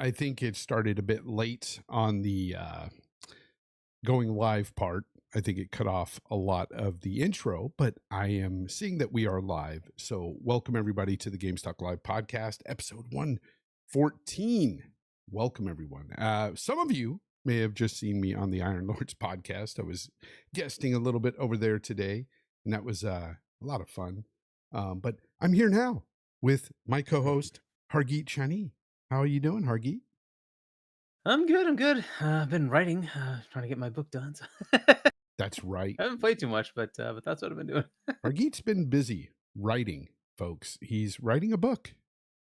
I think it started a bit late on the going live part. I think it cut off a lot of the intro, but I am seeing that we are live. So welcome everybody to the GameStop Live podcast, episode 114. Welcome everyone. Some of you may have just seen me on the Iron Lords podcast. I was guesting a little bit over there today, and that was a lot of fun. But I'm here now with my co-host, Hargeet I. How are you doing, Hargeet? I'm good. I'm good. I've been writing, trying to get my book done. So That's right. I haven't played too much, but that's what I've been doing. Hargeet's been busy writing, folks. He's writing a book.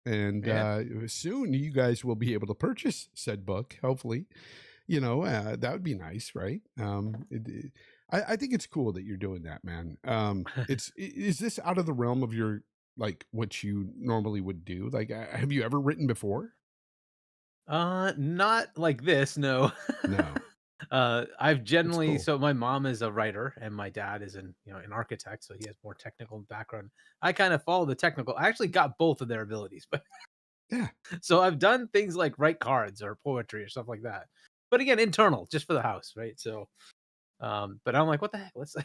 And Yeah. soon you guys will be able to purchase said book. Hopefully, that would be nice, right? I think it's cool that you're doing that, man. Is this out of the realm of your, like, what you normally would do? Like, have you ever written before? Not like this. No. No, I've it's generally cool. so my mom is a writer and my dad is an architect, so he has more technical background. I kind of follow the technical. I actually got both of their abilities, but Yeah, so I've done things like write cards or poetry or stuff like that. But again, internal, just for the house, right? So, but I'm like, what the heck? Let's.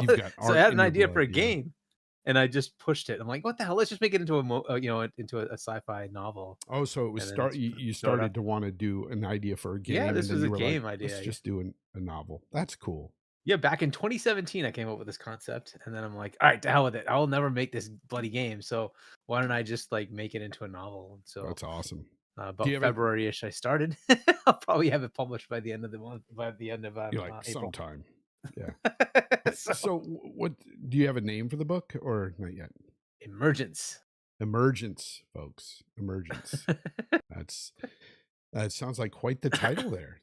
you've got So I art had an in your idea for blood. a Yeah. game, and I just pushed it. I'm like, what the hell? Let's just make it into into a sci-fi novel, Oh, so it was and then you throw it up. started to want to do an idea for a Yeah, game, and this then was you a were like, game let's idea. Yeah. just do a novel. That's cool. Yeah, back in 2017, I came up with this concept, and then I'm like, all right, to hell with it. I will never make this bloody game. So why don't I just like make it into a novel? And so That's awesome. Do about you have it? February-ish, I started. I'll probably have it published by the end of the month, by the end of You're like April. sometime. Yeah. So So what do you have a name for the book or not yet? emergence. Emergence, folks. Emergence. That's that sounds like quite the title there.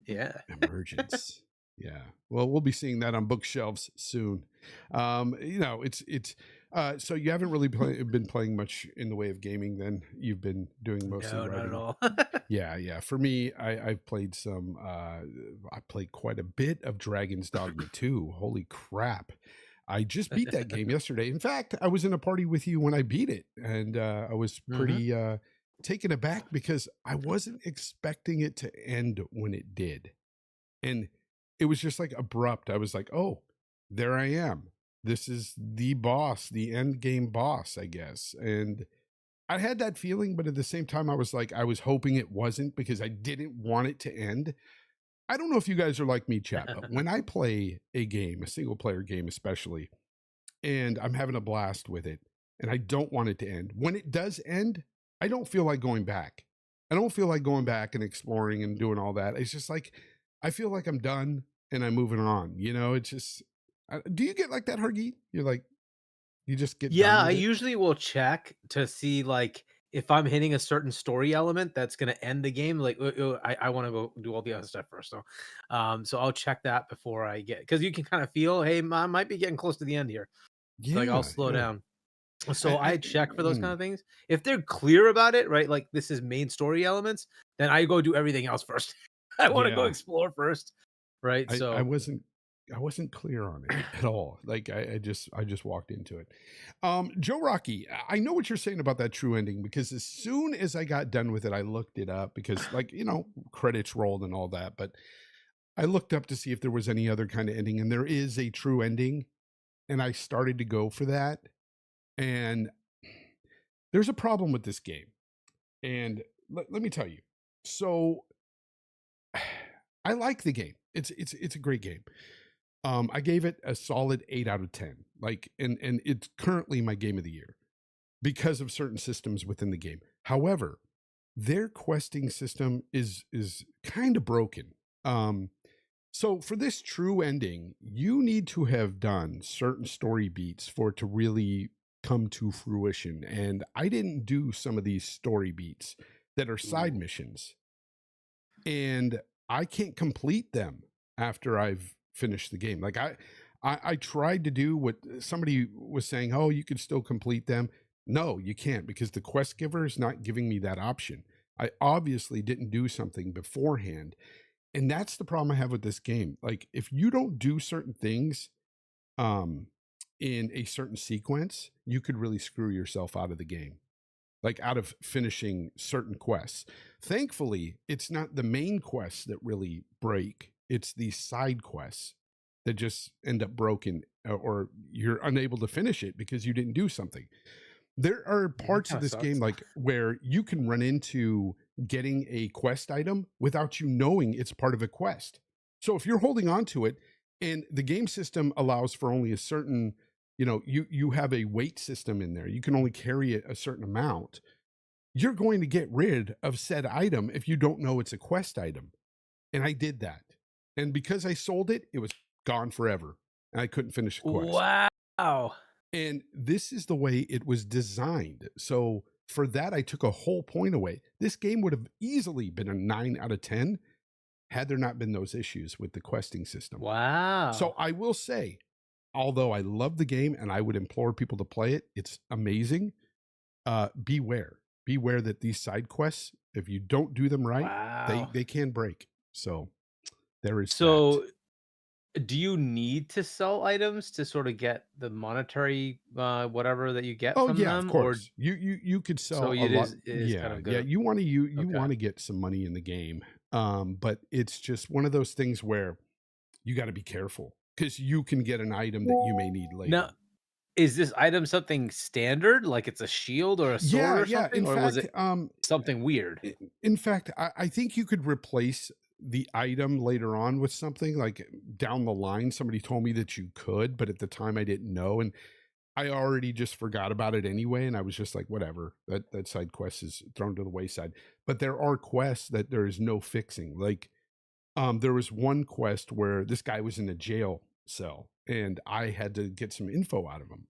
Yeah. Emergence. Yeah. Well, we'll be seeing that on bookshelves soon. It's so you haven't really been playing much in the way of gaming then. You've been doing mostly No, not at writing. all. Yeah, yeah. For me, I've played some I played quite a bit of Dragon's Dogma 2. Holy crap. I just beat that game yesterday. In fact, I was in a party with you when I beat it, and I was Hmm. pretty taken aback because I wasn't expecting it to end when it did. And it was just like abrupt. I was like, "Oh, there I am. This is the boss, the end game boss, I guess." And I had that feeling, but at the same time, I was like, I was hoping it wasn't because I didn't want it to end. I don't know if you guys are like me, chat, but when I play a game, a single player game especially, and I'm having a blast with it, and I don't want it to end, when it does end, I don't feel like going back. I don't feel like going back and exploring and doing all that. It's just like, I feel like I'm done and I'm moving on. It's just, do you get like that, Hargeet? You're like, you just get Yeah, done I with it? usually will check to see like if I'm hitting a certain story element that's gonna end the game. Like, I want to go do all the other stuff first. So I'll check that before I get because you can kind of feel, hey, I might be getting close to the end here. So like, I'll Yeah, slow yeah. down. So I check for those kind Mm, of things. If they're clear about it, right? Like this is main story elements, then I go do everything else first. I want to go yeah. explore first, right? I I So wasn't I wasn't clear on it at all. Like I just walked into it. Joe Rocky, I know what you're saying about that true ending because as soon as I got done with it, I looked it up because like, credits rolled and all that, but I looked up to see if there was any other kind of ending and there is a true ending and I started to go for that. And there's a problem with this game. And let me tell you. So I like the game. It's a great game. I gave it a solid 8 out of 10. Like, and it's currently my game of the year because of certain systems within the game. However, their questing system is kind of broken. So for this true ending, you need to have done certain story beats for it to really come to fruition. And I didn't do some of these story beats that are side ooh. missions, and I can't complete them after I've finished the game. Like I tried to do what somebody was saying, oh, you could still complete them. No, you can't because the quest giver is not giving me that option. I obviously didn't do something beforehand. And that's the problem I have with this game. Like if you don't do certain things um in a certain sequence, you could really screw yourself out of the game. like out of finishing certain quests. Thankfully, it's not the main quests that really break. It's the side quests that just end up broken, or you're unable to finish it because you didn't do something. There are parts of this game like where you can run into getting a quest item without you knowing it's part of a quest. So if you're holding on to it and the game system allows for only a certain, you have a weight system in there, you can only carry it a certain amount, you're going to get rid of said item if you don't know it's a quest item. And I did that. And because I sold it, it was gone forever. And I couldn't finish the quest. Wow. And this is the way it was designed. So for that, I took a whole point away. This game would have easily been a 9 out of 10 had there not been those issues with the questing system. Wow. So I will say, although I love the game and I would implore people to play it, it's amazing. Beware that these side quests, if you don't do them right, they can break. So there is that. Do you need to sell items to sort of get the monetary whatever that you get from them? Of course. Or you could sell a lot. Kind of good. You want to get some money in the game. But it's just one of those things where you got to be careful because you can get an item that you may need later. Now, is this item something standard, like it's a shield or a sword or something? Or was it something weird? In fact, I think you could replace the item later on with something like down the line. Somebody told me that you could, but at the time I didn't know. And I already just forgot about it anyway. And I was just like, whatever, that side quest is thrown to the wayside. But there are quests that there is no fixing. Like, there was one quest where this guy was in a jail cell and I had to get some info out of him.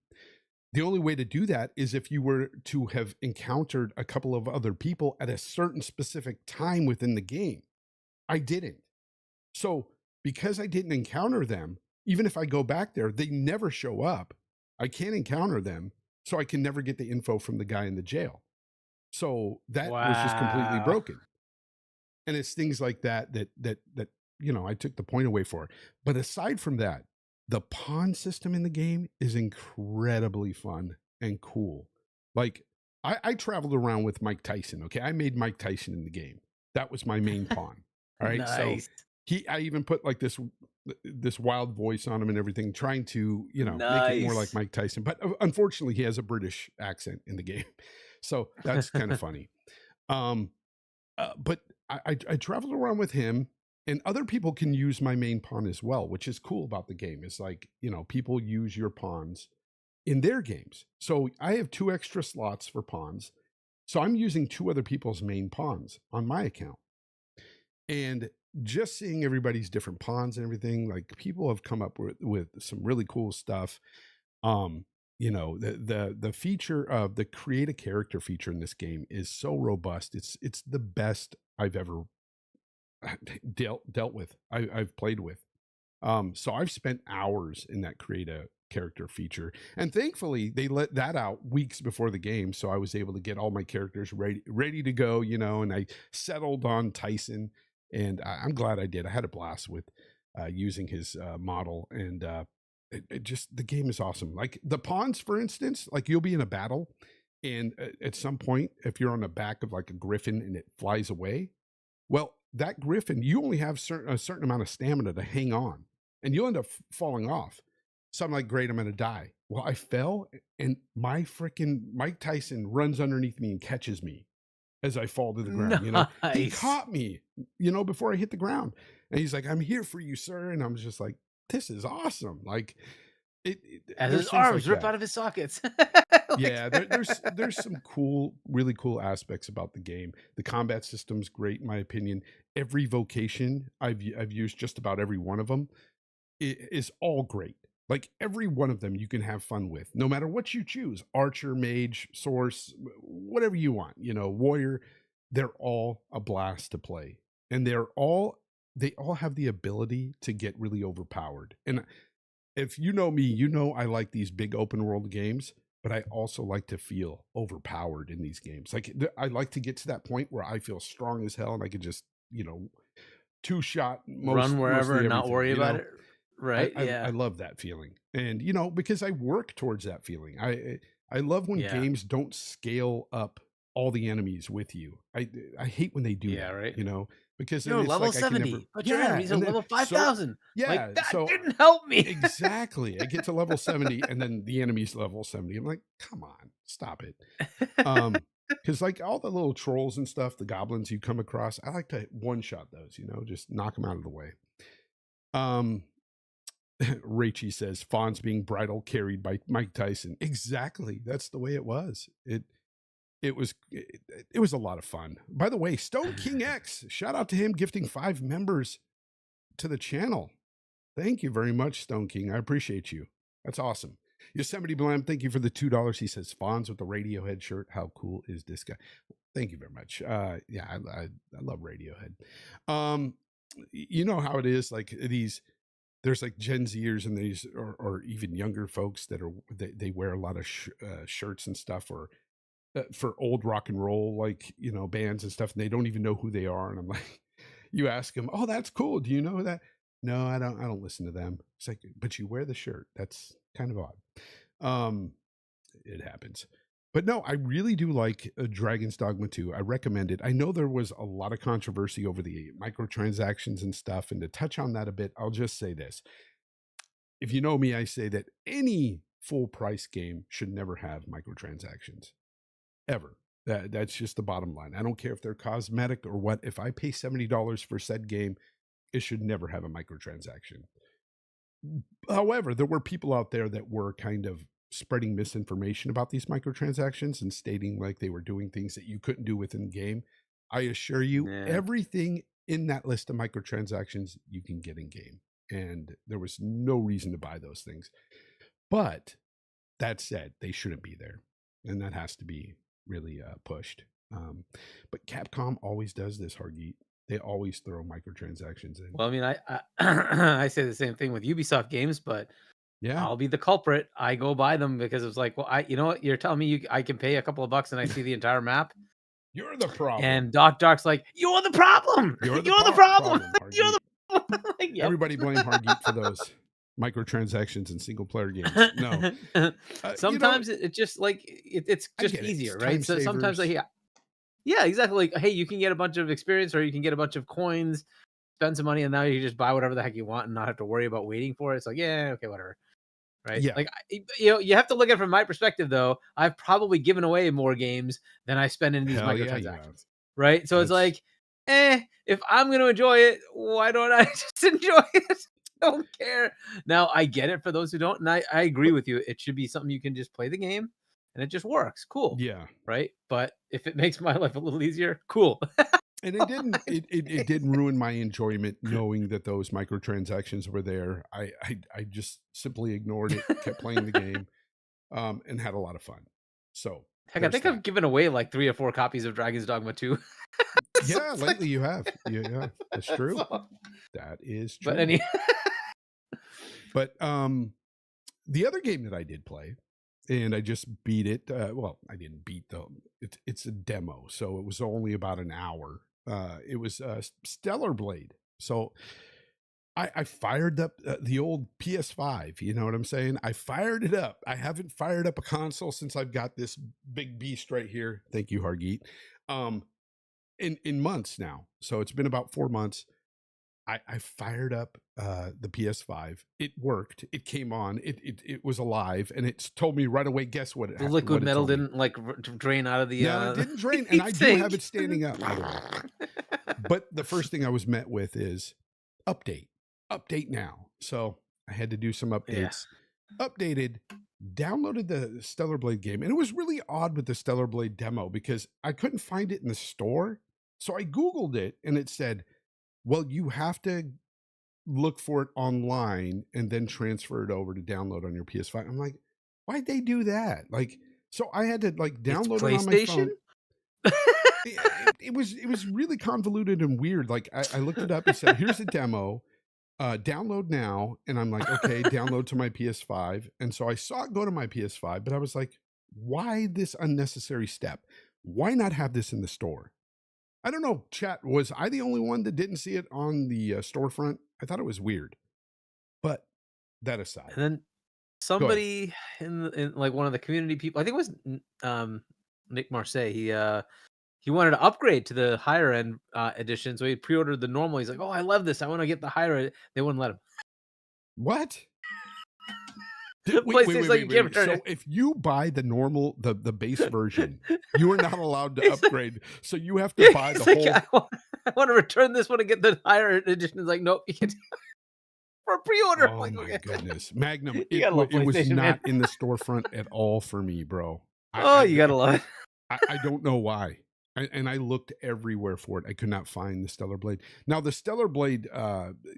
The only way to do that is if you were to have encountered a couple of other people at a certain specific time within the game. I didn't. So because I didn't encounter them, even if I go back there, they never show up. I can't encounter them, so I can never get the info from the guy in the jail. So that was just completely broken. And it's things like that I took the point away for. But aside from that, the pawn system in the game is incredibly fun and cool. Like I traveled around with Mike Tyson. Okay. I made Mike Tyson in the game. That was my main pawn. All right. Nice. So I even put like this wild voice on him and everything, trying to, make it more like Mike Tyson. But unfortunately, he has a British accent in the game. So that's kind of funny. But I traveled around with him, and other people can use my main pawn as well, which is cool about the game. It's like, people use your pawns in their games. So I have 2 extra slots for pawns. So I'm using 2 other people's main pawns on my account. And just seeing everybody's different pawns and everything, like people have come up with some really cool stuff. The feature of the create a character feature in this game is so robust. It's the best I've ever dealt with. I've played with. So I've spent hours in that create a character feature, and thankfully they let that out weeks before the game, so I was able to get all my characters ready to go, and I settled on Tyson, and I'm glad I did. I had a blast with using his model, and the game is awesome. Like the pawns, for instance, like you'll be in a battle, and at some point, if you're on the back of like a griffin and it flies away, well, that griffin, you only have a certain amount of stamina to hang on, and you'll end up falling off. So I'm like, great, I'm going to die. Well, I fell, and my freaking Mike Tyson runs underneath me and catches me as I fall to the ground. Nice. He caught me, before I hit the ground, and he's like, I'm here for you, sir. And I'm just like, this is awesome. Like as his arms rip out of his sockets. Yeah, there's some really cool aspects about the game. The combat system's great, in my opinion. Every vocation I've used, just about every one of them, is all great. Like every one of them you can have fun with, no matter what you choose. Archer, mage, source, whatever you want, warrior, they're all a blast to play. And they all have the ability to get really overpowered. And if you know me, I like these big open world games, but I also like to feel overpowered in these games. Like I like to get to that point where I feel strong as hell and I could just, 2-shot run wherever and not worry about it. Right. I love that feeling. And, because I work towards that feeling. I love when games don't scale up all the enemies with you. I hate when they do Yeah, that, right. you know, because then You're it's level like I can never 70, but your yeah, enemies are and then level so 5,000. Like, yeah, that so didn't help me. exactly. I get to level 70 and then the enemy's level 70. I'm like, come on, stop it. Because like all the little trolls and stuff, the goblins you come across, I like to one shot those, you know, just knock them out of the way. Rachie says Fonz being bridal carried by Mike Tyson. Exactly. That's the way it was. It was a lot of fun. By the way, Stone King X, shout out to him gifting 5 members to the channel. Thank you very much, Stone King. I appreciate you. That's awesome. Yosemite Blam, thank you for the $2. He says Fonz with the Radiohead shirt. How cool is this guy? Thank you very much. Yeah, I love Radiohead. You know how it is, like there's like Gen Zers and these or even younger folks that they wear a lot of shirts and stuff, or for old rock and roll, like, you know, bands and stuff, and they don't even know who they are. And I'm like, you ask them, oh, that's cool. Do you know that? No, I don't listen to them. It's like, but you wear the shirt. That's kind of odd. It happens. But no, I really do like Dragon's Dogma 2. I recommend it. I know there was a lot of controversy over the microtransactions and stuff. And to touch on that a bit, I'll just say this. If you know me, I say that any full price game should never have microtransactions. Ever. That's just the bottom line. I don't care if they're cosmetic or what. If I pay $70 for said game, it should never have a microtransaction. However, there were people out there that were kind of spreading misinformation about these microtransactions and stating like they were doing things that you couldn't do within game. I assure you, everything in that list of microtransactions you can get in game. And there was no reason to buy those things. But that said, they shouldn't be there. And that has to be really pushed. But Capcom always does this, Hargeet. They always throw microtransactions in. Well, I mean, I I say the same thing with Ubisoft games, but yeah, I'll be the culprit. I go buy them because it's like, well, you know what? You're telling me I can pay a couple of bucks and I see the entire map. You're the problem. And Doc's like, you're the problem. You're the problem. You're the problem. Like, yep. Everybody blame Hargeet for those microtransactions in single player games. No, sometimes you know, it's just like it's just easier, right? So sometimes like, yeah, exactly. Like, hey, you can get a bunch of experience, or you can get a bunch of coins, spend some money, and now you just buy whatever the heck you want and not have to worry about waiting for it. It's like, yeah, okay, whatever. Right. Yeah. Like, you know, you have to look at it from my perspective, though. I've probably given away more games than I spend in these microtransactions. Right. So it's like, if I'm going to enjoy it, why don't I just enjoy it? Don't care. Now, I get it for those who don't. And I agree with you. It should be something you can just play the game and it just works. Cool. Yeah. Right. But if it makes my life a little easier, cool. And it didn't. It didn't ruin my enjoyment knowing that those microtransactions were there. I just simply ignored it, kept playing the game, and had a lot of fun. So heck, I think I've given away like 3 or 4 copies of Dragon's Dogma 2. Yeah, lately you have. Yeah, that's true. That is true. But any. But the other game that I did play, and I just beat it. Well, I didn't beat though. It's a demo, so it was only about an hour. It was Stellar Blade. So I fired up the old PS5. You know what I'm saying? I fired it up. I haven't fired up a console since I've got this big beast right here. Thank you, Hargeet. In months now. So it's been about 4 months. I fired up the PS5. It worked. It came on. It was alive, and it told me right away. Guess what? The liquid metal didn't like drain out of the. No, it didn't drain, and I do have it standing up. By the way. But the first thing I was met with is update now. So I had to do some updates. Yeah. Updated, downloaded the Stellar Blade game, and it was really odd with the Stellar Blade demo because I couldn't find it in the store. So I Googled it, and it said, well, you have to look for it online and then transfer it over to download on your PS5. I'm like, why'd they do that? Like, so I had to like download it on my phone. It was really convoluted and weird. Like I looked it up and said, here's a demo, download now. And I'm like, okay, download to my PS5. And so I saw it go to my PS5, but I was like, why this unnecessary step? Why not have this in the store? I don't know, chat, was I the only one that didn't see it on the storefront? I thought it was weird. But that aside. And then somebody in like one of the community people, I think it was Nick Marseille. He wanted to upgrade to the higher end edition, so he pre-ordered the normal. He's like, "Oh, I love this. I want to get the higher." They wouldn't let him. What? PlayStation's like, you can't return So it. if you buy the normal, the base version, you are not allowed to upgrade. So you have to buy the whole. I want to return this one and get the higher edition. It's like, nope, you can't for a pre-order. Oh Like, my okay. goodness, Magnum! You gotta love It was PlayStation, man. not in the storefront at all for me, bro. Oh, you gotta love it. I don't know why. And I looked everywhere for it. I could not find the Stellar Blade. Now the Stellar Blade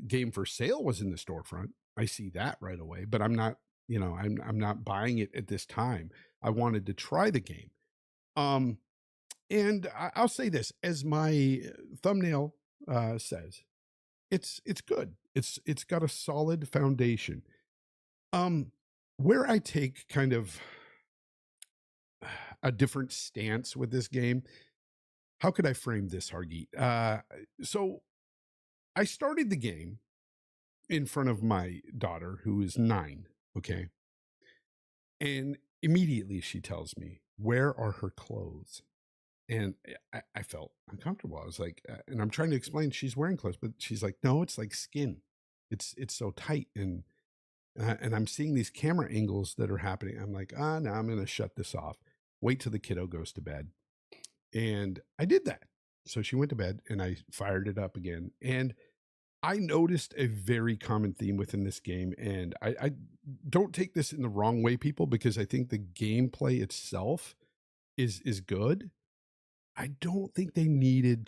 game for sale was in the storefront. I see that right away, but I'm not, I'm not buying it at this time. I wanted to try the game. And I'll say this, as my thumbnail says, it's good. It's got a solid foundation. Where I take kind of a different stance with this game, how could I frame this, Hargeet? So I started the game in front of my daughter, who is 9, okay? And immediately she tells me, "Where are her clothes?" And I felt uncomfortable. I was like, and I'm trying to explain she's wearing clothes, but she's like, "No, it's like skin. It's so tight." And I'm seeing these camera angles that are happening. I'm like, no, I'm going to shut this off. Wait till the kiddo goes to bed. And I did that. So she went to bed and I fired it up again. And I noticed a very common theme within this game. And I don't take this in the wrong way, people, because I think the gameplay itself is good. I don't think they needed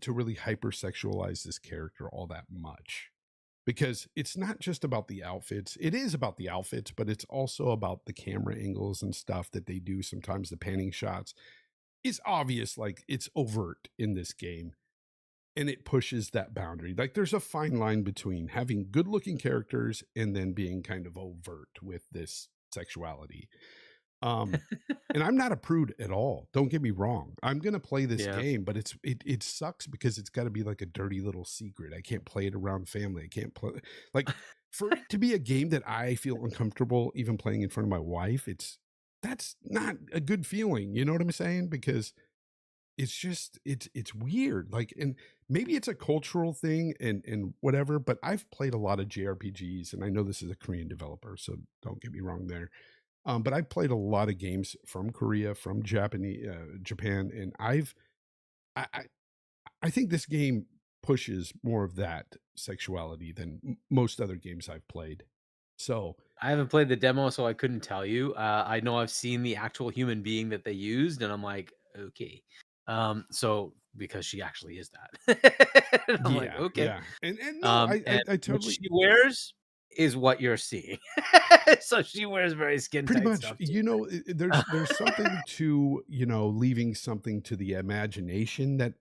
to really hypersexualize this character all that much, because it's not just about the outfits. It is about the outfits, but it's also about the camera angles and stuff that they do. Sometimes the panning shots is obvious, like it's overt in this game, and it pushes that boundary. Like there's a fine line between having good looking characters and then being kind of overt with this sexuality. And I'm not a prude at all. Don't get me wrong. I'm gonna play this Yeah. game, but it sucks because it's got to be like a dirty little secret. I can't play it around family. I can't play, like, for it to be a game that I feel uncomfortable even playing in front of my wife. That's not a good feeling. You know what I'm saying? Because it's just it's weird. Like, and maybe it's a cultural thing and whatever. But I've played a lot of JRPGs, and I know this is a Korean developer, so don't get me wrong there. But I've played a lot of games from Korea, from Japan, and I think this game pushes more of that sexuality than most other games I've played. So I haven't played the demo, so I couldn't tell you. I know I've seen the actual human being that they used, and I'm like, okay. So because she actually is that, and I'm like, okay. yeah, and no, And I what totally. she wears is what you're seeing. So she wears very skin Pretty tight much, stuff too. there's something to, leaving something to the imagination that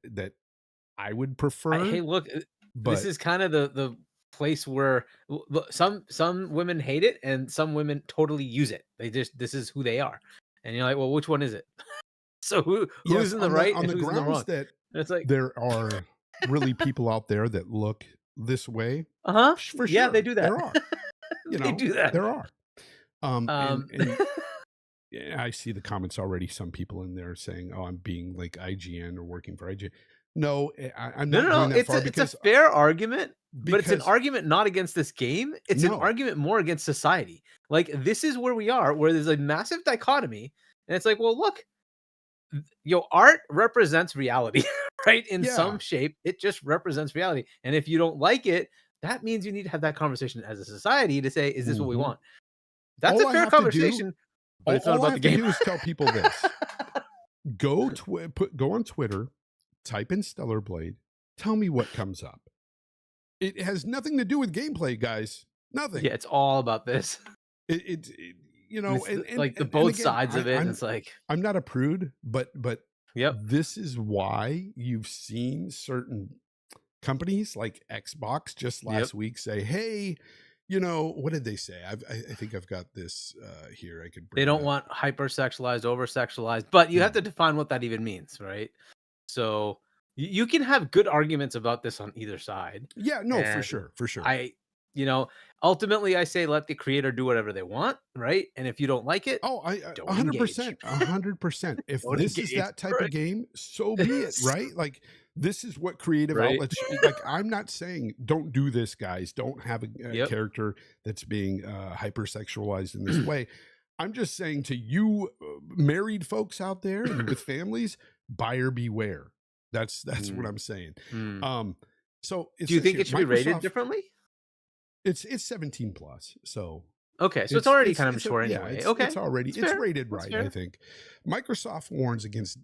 I would Hey, prefer, look, this but is kind of the place where some women hate it and some women totally use it. This is who they are, and you're like, well, which one is it? So yes, who's in the right on and the who's in the grounds wrong? that And it's like, there are really people out there that look this way, for yeah, they sure do that. there are, They do that. there are. Um, And yeah, I see the comments already. Some people in there saying, "Oh, I'm being like IGN or working for IGN." No, I'm no, not no, no. going that far It's a because fair argument, but it's an because argument not against this game. It's an no, argument more against society. Like this is where we are, where there's a massive dichotomy, and it's like, well, look, art represents reality, right? In yeah, some shape, it just represents reality. And if you don't like it, that means you need to have that conversation as a society to say, is this what we mhm. want? That's a All I fair have to do, conversation, but it's not all I about the have to game. do is tell people this: go on Twitter, type in Stellar Blade, tell me what comes up. It has nothing to do with gameplay, guys. Nothing. Yeah, it's all about this. It And it's like the and both again, sides of it. And it's like, I'm not a prude, but yep. this is why you've seen certain companies like Xbox just Yep. last week say, "Hey, what did they say?" I think I've got this here. I could They bring it don't up. want hypersexualized, oversexualized, but you have Hmm. to define what that even means, right? So you can have good arguments about this on either side. Yeah, no, for And sure, for sure. I you know, ultimately I say let the creator do whatever they want, right? And if you don't like it, Oh, don't engage. 100%, 100%. If Don't this is engage, that type of game, so be it, right? Like, this is what creative right? outlets like, I'm not saying don't do this, guys. Don't have a Yep. character that's being hypersexualized in this way. I'm just saying to you married folks out there and with families, buyer beware. That's what Mm, I'm saying. mm. So it Do you says think here, it should be rated Microsoft, differently? it's 17 plus. So Okay, so it's already kind of it's a, mature yeah, anyway. Okay, it's already that's it's fair. rated That's right, I fair. think. Microsoft warns against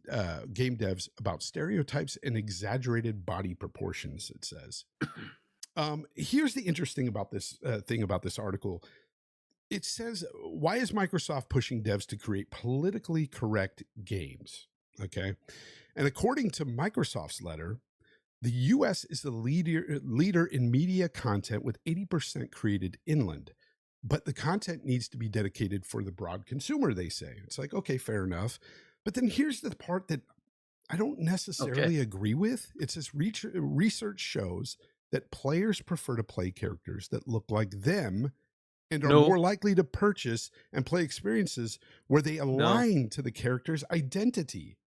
game devs about stereotypes and exaggerated body proportions, it says. Here's the interesting about this thing about this article. It says, why is Microsoft pushing devs to create politically correct games? Okay. And according to Microsoft's letter, the US is the leader in media content with 80% created inland. But the content needs to be dedicated for the broad consumer, they say. It's like, okay, fair enough. But then here's the part that I don't Okay. necessarily agree with. It says research shows that players prefer to play characters that look like them and are more No, likely to purchase and play experiences where they no. align to the character's identity.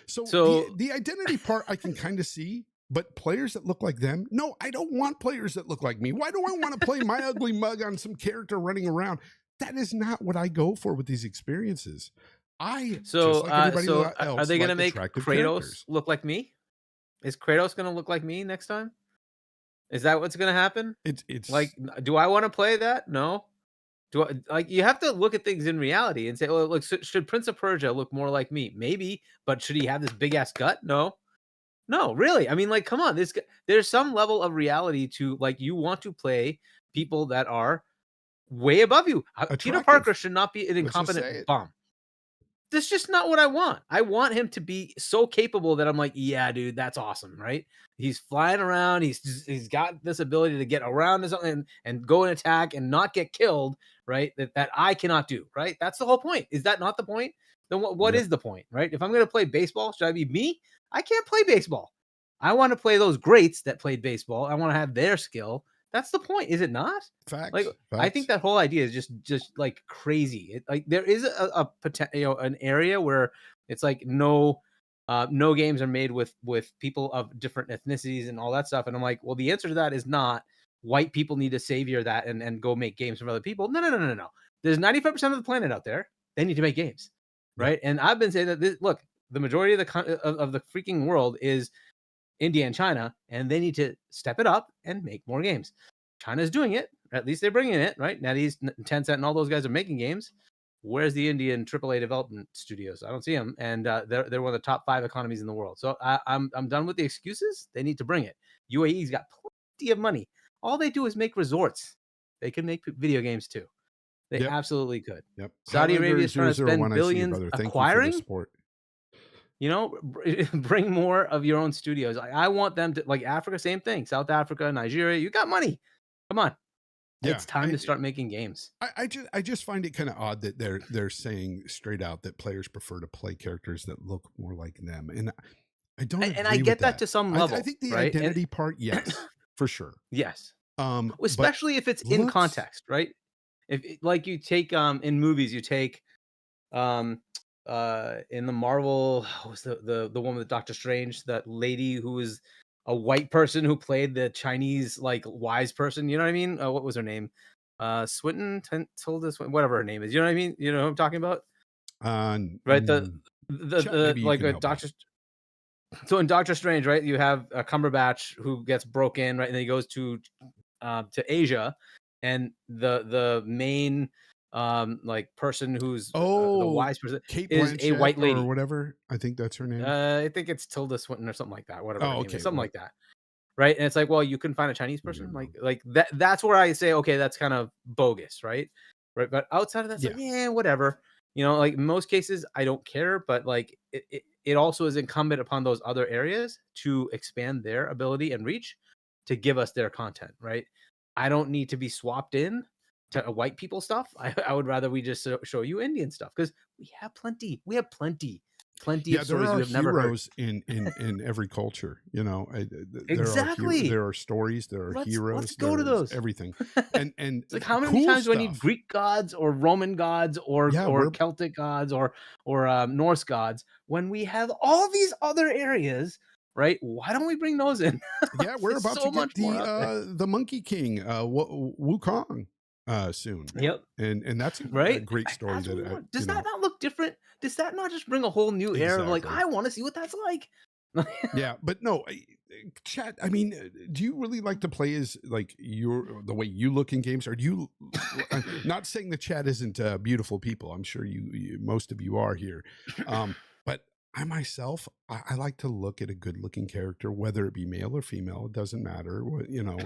So So the identity part I can kind of see, but players that look like them, no, I don't want players that look like me. Why do I want to play my ugly mug on some character running around? That is not what I go for with these experiences. I, just like everybody are else, they gonna like make attractive Kratos characters. look like me? Is Kratos gonna look like me next time? Is that what's gonna happen? Like, It's do I want to play that? No. Do I like you have to look at things in reality and say, "Well, look, should Prince of Persia look more like me? Maybe, but should he have this big ass gut? No, no, really. I mean, like, come on, there's some level of reality to like you want to play people that are way above you. Peter Parker attractive. should not be an Let's just say incompetent it. bum. That's just not what I want. I want him to be so capable that I'm like, yeah, dude, that's awesome, right? He's flying around. He's got this ability to get around and go and attack and not get killed, right? That I cannot do, right? That's the whole point. Is that not the point? Then what Yep. is the point, right? If I'm going to play baseball, should I be me? I can't play baseball. I want to play those greats that played baseball. I want to have their skill. That's the point, is it not? Like, Facts. I think Facts. that whole idea is just like crazy. Like there is a potential, an area where it's like no games are made with people of different ethnicities and all that stuff. And I'm like, well, the answer to that is not white people need to savior that and go make games from other people. No, no, no, no, no, no. There's 95% of the planet out there. They need to make games, Yep. right? And I've been saying that look, the majority of of the freaking world is India and China, and they need to step it up and make more games. China's doing it. At least they're bringing it, right? NetEase, Tencent, and all those guys are making games. Where's the Indian AAA development studios? I don't see them, and they're one of the top 5 economies in the world. So I'm done with the excuses. They need to bring it. UAE's got plenty of money. All they do is make resorts. They can make video games too. They Yep. absolutely could. Yep. Saudi Arabia Highlander is trying to spend 001, I see you, billions brother. Thank you for the acquiring. support. You know, bring more of your own studios. I want them to like Africa, same thing. South Africa, Nigeria, you got money. Come on. Yeah. It's time to start making games. I just find it kind of odd that they're saying straight out that players prefer to play characters that look more like them, and I don't And I agree with get that that. to some I level, think the right? And identity part, yes, for sure. yes, But especially if it's in looks, context, right? If like you take in movies, you take um in the Marvel, what was the one with Doctor Strange, that lady who was a white person who played the Chinese like wise person, you know what I mean? What was her name? Swinton, Tilda Swinton, whatever her name is. You know what I mean? You know what I'm talking about? uh, Right? mm, Chet, maybe you Like can a help Doctor out. so in Doctor Strange, right, you have a Cumberbatch who gets broken, right, and then he goes to Asia, and the main like person who's the Oh, wise person Kate is a Blanchett white or lady. whatever. I think that's her name. I think it's Tilda Swinton or something like that. Whatever her Oh, name is, okay. something What? like that, right? And it's like, well, you couldn't find a Chinese Maybe person, I'm wrong. like that. That's where I say, okay, that's kind of bogus, right? Right. But outside of that, it's like, Yeah. yeah, whatever. You know, like in most cases, I don't care. But like, it also is incumbent upon those other areas to expand their ability and reach to give us their content, right? I don't need to be swapped in to white people stuff. I would rather we just show you Indian stuff because we have plenty. We have plenty. plenty Yeah, of there stories you are have never heard. heroes in every culture. You know, Exactly. there are stories, there are Let's heroes, go to there's those. everything, and It's like, how many cool times do I need stuff. Greek gods or Roman gods Yeah, or we're Celtic gods or Norse gods when we have all these other areas, right? Why don't we bring those in? yeah, we're There's about to so get much more out there. the Monkey King, Wukong, soon, Yep. and that's a Right? great story That's what that we want. you Does that know not look different? Does that not just bring a whole new air of like, exactly. I want to see what that's like? Yeah, but no, chat. I mean, do you really like to play as like the way you look in games, or do you? I'm not saying the chat isn't beautiful people. I'm sure most of you are here, but I myself, I like to look at a good-looking character, whether it be male or female. It doesn't matter. You know,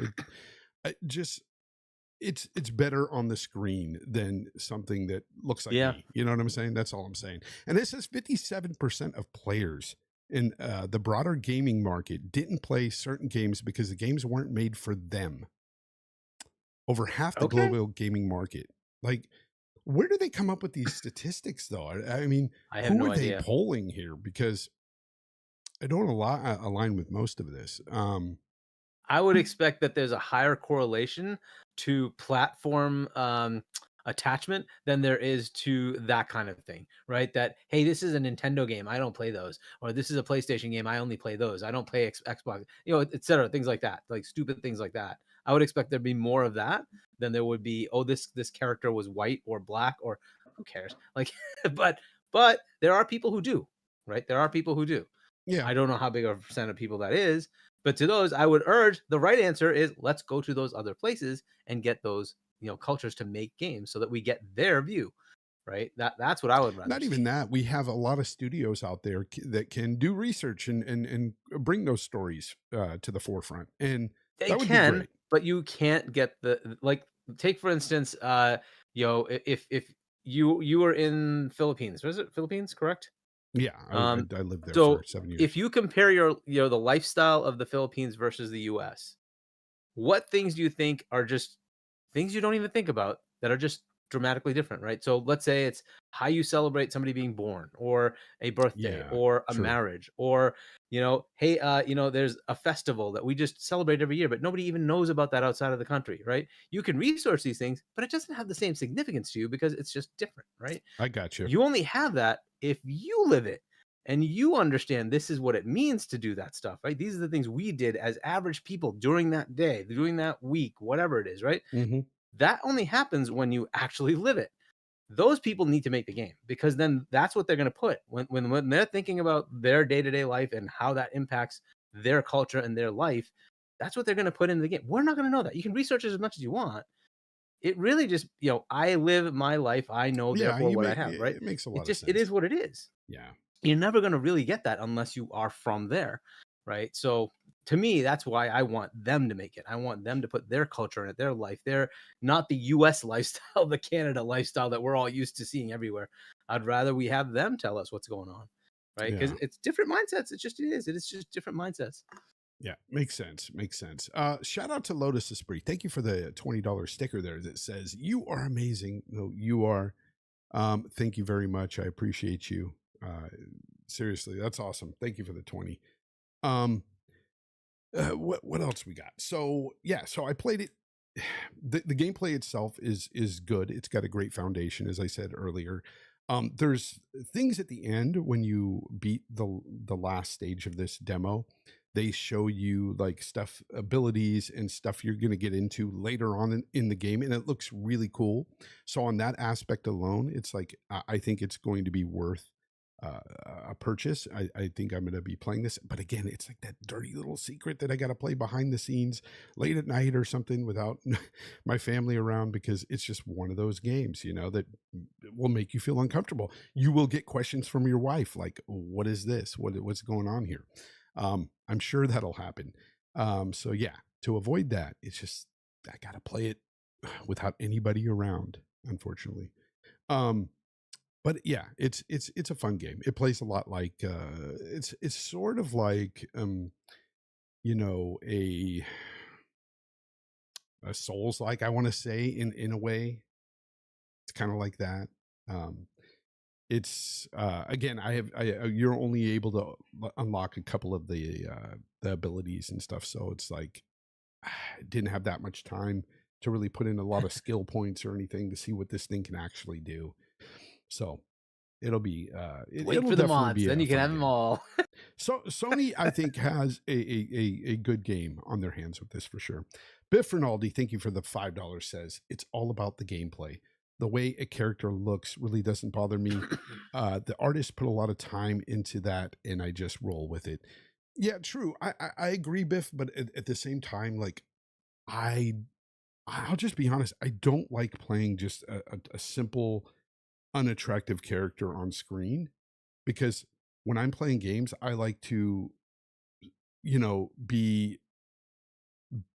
just it's better on the screen than something that looks like Yeah. me. You know what I'm saying? That's all I'm saying. And it says 57% of players in the broader gaming market didn't play certain games because the games weren't made for them. Over half the Okay. global gaming market. Like, where do they come up with these statistics, though? I mean, I have who no are they idea. polling here? Because I don't align with most of this. I would expect that there's a higher correlation to platform attachment than there is to that kind of thing, right? That, hey, this is a Nintendo game, I don't play those, or this is a PlayStation game, I only play those, I don't play Xbox, you know, et cetera, things like that, like stupid things like that. I would expect there'd be more of that than there would be, oh, this character was white or black, or who cares? Like, but there are people who do, right? There are people who do. Yeah, I don't know how big of a percent of people that is, but to those, I would urge the right answer is let's go to those other places and get those, you know, cultures to make games so that we get their view, right? That's what I would rather not see. even that. We have a lot of studios out there that can do research and bring those stories to the forefront, and They that would be can, great. but you can't get the like. Take for instance, you know, if you were in Philippines, was it Philippines? Correct. Yeah, Um, I lived there for so 7 years. if you compare the lifestyle of the Philippines versus the U.S., what things do you think are just things you don't even think about that are just dramatically different, right? So let's say it's how you celebrate somebody being born or a birthday Yeah, or a true. marriage or, you know, hey, you know, there's a festival that we just celebrate every year, but nobody even knows about that outside of the country, right? You can research these things, but it doesn't have the same significance to you because it's just different, right? I got you. You only have that if you live it and you understand this is what it means to do that stuff, right? These are the things we did as average people during that day, during that week, whatever it is, right? Hmm. That only happens when you actually live it. Those people need to make the game because then that's what they're going to put when they're thinking about their day-to-day life and how that impacts their culture and their life. That's what they're going to put in the game. We're not going to know that. You can research it as much as you want. It really just, you know, I live my life. I know, Yeah, therefore, what I have, right? it makes a It lot of just, it sense. is what it is. Yeah, You're never going to really get that unless you are from there, right? So to me, that's why I want them to make it. I want them to put their culture in it, their life. They're not the US lifestyle, the Canada lifestyle that we're all used to seeing everywhere. I'd rather we have them tell us what's going on, right? Because yeah, it's different mindsets. It is. It is just different mindsets. yeah. Makes sense. Makes sense. Shout out to Lotus Esprit. Thank you for the $20 sticker there that says you are amazing. No, you are. Thank you very much. I appreciate you. Seriously, that's awesome. Thank you for the 20. Um, what else we got? So yeah, so I played it. The gameplay itself is good. It's got a great foundation, as I said earlier. There's things at the end when you beat the last stage of this demo. They show you like stuff, abilities, and stuff you're going to get into later on in the game, and it looks really cool. So on that aspect alone, it's like I think it's going to be worth a purchase. I think I'm going to be playing this, but again, it's like that dirty little secret that I got to play behind the scenes late at night or something without my family around, because it's just one of those games, you know, that will make you feel uncomfortable. You will get questions from your wife like, what is this? What's going on here? I'm sure that'll happen. So yeah, to avoid that, it's just I got to play it without anybody around, unfortunately. Um, but yeah, it's a fun game. It plays a lot like it's sort of like you know, a Souls like, I want to say, in a way. It's kind of like that. Um it's again, you're only able to unlock a couple of the abilities and stuff, so it's like I didn't have that much time to really put in a lot of skill points or anything to see what this thing can actually do. So it'll be Wait it'll for the definitely mods, be then a you can fun have them game. all. So Sony, I think, has a good game on their hands with this for sure. Biff Rinaldi, thank you for the $5. Says it's all about the gameplay. The way a character looks really doesn't bother me. The artist put a lot of time into that, and I just roll with it. Yeah, true. I agree, Biff, but at the same time, like I I'll just be honest. I don't like playing just a simple, unattractive character on screen because when I'm playing games, I like to, be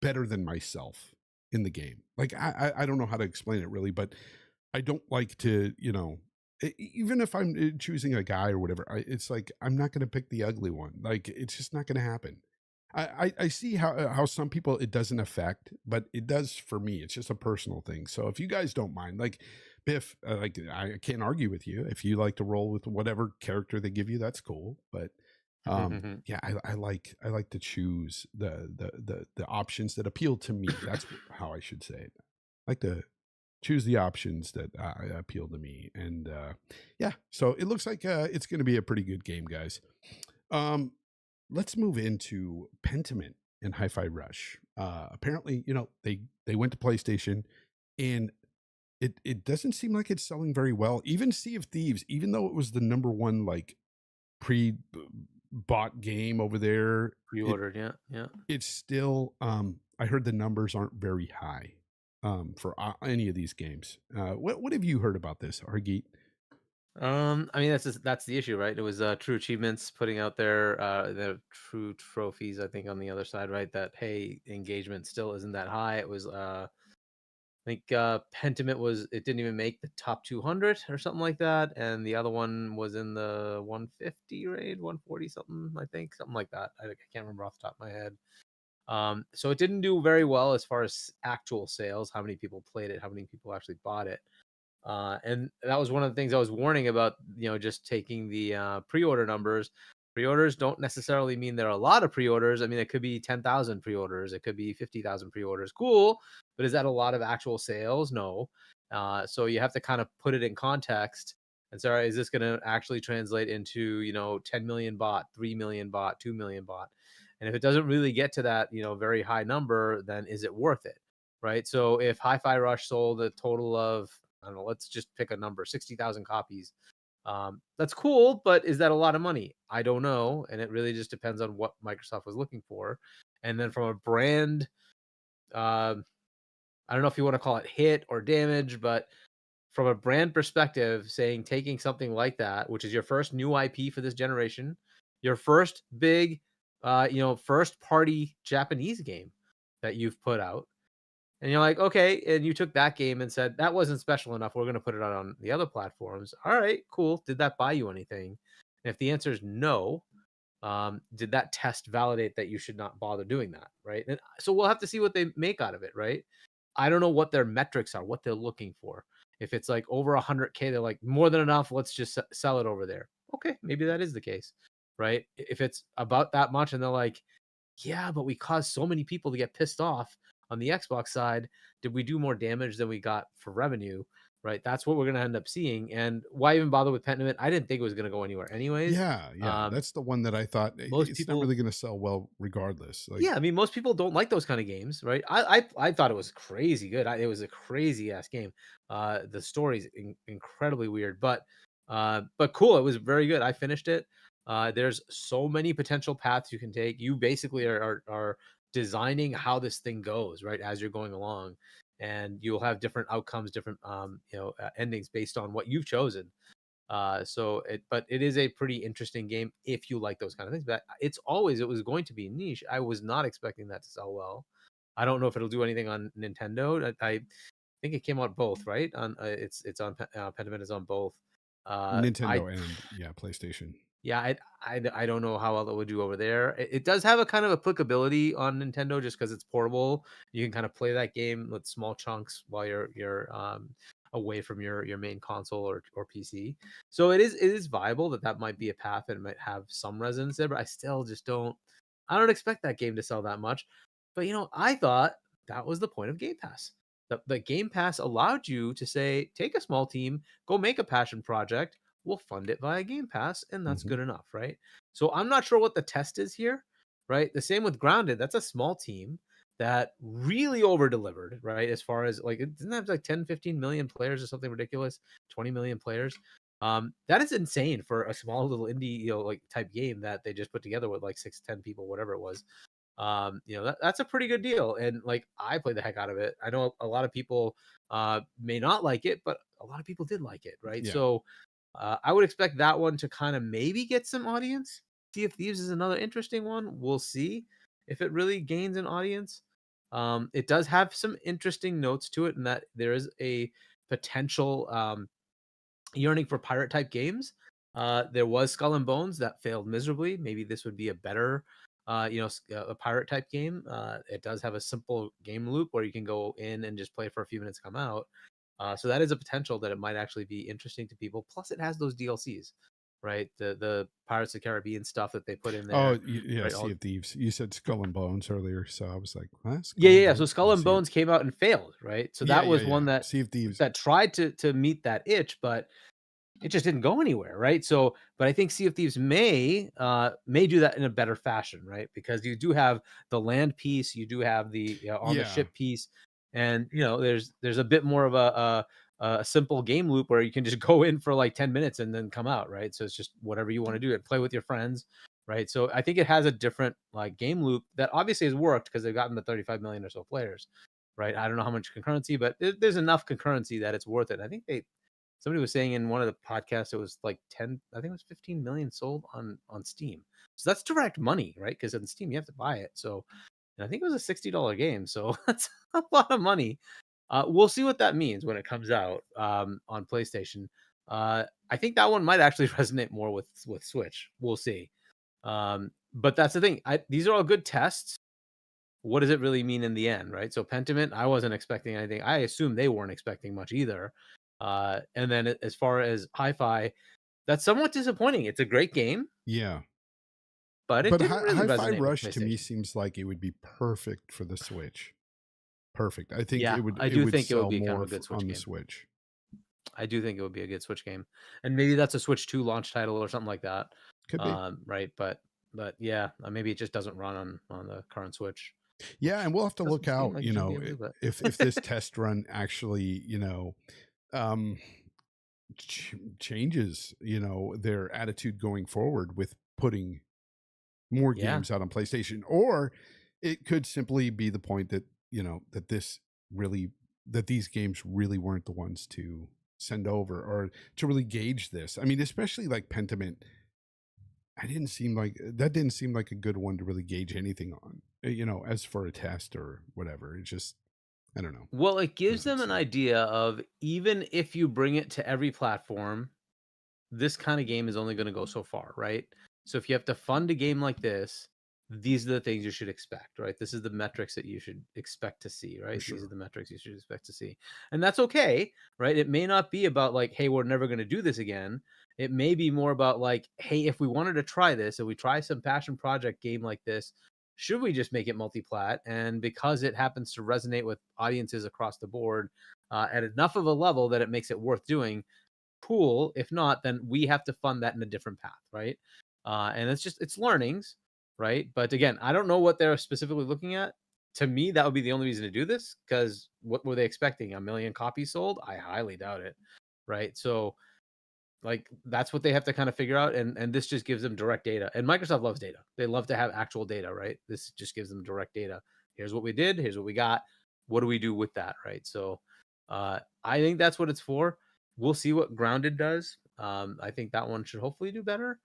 better than myself in the game. Like I don't know how to explain it really, but I don't like to, even if I'm choosing a guy or whatever, it's like I'm not going to pick the ugly one. Like it's just not going to happen. I see how some people it doesn't affect, but it does for me. It's just a personal thing. So if you guys don't mind, like Biff, like I can't argue with you. If you like to roll with whatever character they give you, that's cool. But yeah, I like to choose the options that appeal to me. That's how I should say it. I like to choose the options that appeal to me, and yeah. So it looks like it's going to be a pretty good game, guys. Um, let's move into Pentiment and Hi-Fi Rush. Apparently, they went to PlayStation, and it doesn't seem like it's selling very well. Even Sea of Thieves, even though it was the number one like pre bought game over there, Pre-ordered, yeah, yeah. it's still I heard the numbers aren't very high for any of these games. What have you heard about this, Hargeet? I mean that's the issue, right? It was True Achievements putting out their True Trophies, I think, on the other side, right? That hey, engagement still isn't that high. It was I think Pentiment it didn't even make the top 200 or something like that, and the other one was in the 150 range, 140 something, I think, something like that. I can't remember off the top of my head. So it didn't do very well as far as actual sales, how many people played it, how many people actually bought it. And that was one of the things I was warning about, just taking the pre-order numbers. Pre-orders don't necessarily mean there are a lot of pre-orders. I mean, it could be 10,000 pre-orders, it could be 50,000 pre-orders. Cool, but is that a lot of actual sales? No. So you have to kind of put it in context and say, all right, is this going to actually translate into 10 million bought, 3 million bought, 2 million bought? And if it doesn't really get to that very high number, then is it worth it? Right. So if Hi-Fi Rush sold a total of, I don't know, let's just pick a number, 60,000 copies. That's cool, but is that a lot of money? I don't know. And it really just depends on what Microsoft was looking for. And then from a brand, I don't know if you want to call it hit or damage, but from a brand perspective, taking something like that, which is your first new IP for this generation, your first big, first party Japanese game that you've put out, and you're like, okay, and you took that game and said that wasn't special enough. We're going to put it out on the other platforms. All right, cool. Did that buy you anything? And if the answer is no, did that test validate that you should not bother doing that? Right. And so we'll have to see what they make out of it. Right. I don't know what their metrics are, what they're looking for. If it's like over 100K, they're like more than enough. Let's just sell it over there. Okay, maybe that is the case. Right. If it's about that much and they're like, yeah, but we caused so many people to get pissed off on the Xbox side. Did we do more damage than we got for revenue? Right. That's what we're going to end up seeing. And why even bother with Pentiment? I didn't think it was going to go anywhere anyways. Yeah, that's the one that I thought Most it's not people, really going to sell well regardless. Like, yeah, I mean, most people don't like those kind of games, right? I thought it was crazy good. It was a crazy ass game. The story's incredibly weird, but cool. It was very good. I finished it. There's so many potential paths you can take. You basically are designing how this thing goes, right, as you're going along, and you'll have different outcomes, different endings based on what you've chosen. But it is a pretty interesting game if you like those kind of things. But it was going to be niche. I was not expecting that to sell well. I don't know if it'll do anything on Nintendo. I think it came out both, right? On it's on Pentiment is on both. I Nintendo and yeah, PlayStation. Yeah, I don't know how well it would do over there. It does have a kind of applicability on Nintendo just because it's portable. You can kind of play that game with small chunks while you're away from your main console or PC. So it is viable that might be a path and it might have some resonance there, but I still just don't expect that game to sell that much. But I thought that was the point of Game Pass. The Game Pass allowed you to say, take a small team, go make a passion project, we'll fund it via Game Pass, and that's Mhm. good enough, right? So I'm not sure what the test is here, right? The same with Grounded. That's a small team that really over delivered, right? As far as like, it doesn't have like 10, 15 million players or something ridiculous, 20 million players. That is insane for a small little indie, like type game that they just put together with like 6, 10 people, whatever it was. That's a pretty good deal. And like, I played the heck out of it. I know a lot of people may not like it, but a lot of people did like it, right? Yeah. So I would expect that one to kind of maybe get some audience. Sea of Thieves is another interesting one. We'll see if it really gains an audience. It does have some interesting notes to it, in that there is a potential yearning for pirate type games. There was Skull and Bones that failed miserably. Maybe this would be a better, a pirate type game. It does have a simple game loop where you can go in and just play for a few minutes, come out. So that is a potential that it might actually be interesting to people. Plus, it has those DLCs, right? The Pirates of the Caribbean stuff that they put in Oh, there, yeah, right? Sea of Thieves. You said Skull and Bones earlier, so I was like, "What? Yeah, Skull yeah, and yeah. So Bones? Skull Oh, and Sea of..." Bones came out and failed, right? So Yeah, that yeah, was yeah. one that Sea of Thieves. tried to meet that itch, but it just didn't go anywhere, right? So, but I think Sea of Thieves may do that in a better fashion, right? Because you do have the land piece, you do have the on the Yeah. ship piece, and there's a bit more of a simple game loop where you can just go in for like 10 minutes and then come out, right? So it's just whatever you want to do, and play with your friends, right? So I think it has a different like game loop that obviously has worked because they've gotten the 35 million or so players, right? I don't know how much concurrency, but there's enough concurrency that it's worth it. I think somebody was saying in one of the podcasts it was like 10, I think it was 15 million sold on Steam. So that's direct money, right? Because on Steam you have to buy it. So, and I think it was a $60 game. So that's a lot of money. We'll see what that means when it comes out on PlayStation. I think that one might actually resonate more with Switch. We'll see. But that's the thing. These are all good tests. What does it really mean in the end, right? So Pentiment, I wasn't expecting anything. I assume they weren't expecting much either. And then as far as Hi-Fi, that's somewhat disappointing. It's a great game, Yeah. but it But didn't really Hi-Fi resonate with Rush to me PlayStation. seems like it would be perfect for the Switch. Perfect. I think Yeah, it would I it do would think it would sell be kind of more a good Switch on the game. Switch. I do think it would be a good Switch game, and maybe that's a Switch 2 launch title or something like that. Could be. Right? But yeah, maybe it just doesn't run on the current Switch, Yeah, which and we'll have to look doesn't seem out, like it should be able to. But if this test run actually, um changes, their attitude going forward with putting more yeah, games out on PlayStation, or it could simply be the point that, that these games really weren't the ones to send over or to really gauge this. I mean, especially like Pentiment, that didn't seem like a good one to really gauge anything on, as for a test or whatever. It just, I don't know. well, it gives Doesn't them an seem. idea of, even if you bring it to every platform, this kind of game is only going to go so far, right? So if you have to fund a game like this, these are the things you should expect, right? This is the metrics that you should expect to see, For right? These are sure. the metrics you should expect to see. And that's okay, right? It may not be about like, hey, we're never going to do this again. It may be more about like, hey, if we wanted to try this, if we try some passion project game like this, should we just make it multi-plat? And because it happens to resonate with audiences across the board at enough of a level that it makes it worth doing, cool. If not, then we have to fund that in a different path, right? And it's learnings, right? But again, I don't know what they're specifically looking at. To me, that would be the only reason to do this, because what were they expecting? 1 million copies sold? I highly doubt it, right? So like, that's what they have to kind of figure out, and this just gives them direct data. And Microsoft loves data. They love to have actual data, right? This just gives them direct data. Here's what we did, here's what we got. What do we do with that, right? So I think that's what it's for. We'll see what Grounded does. I think that one should hopefully do better.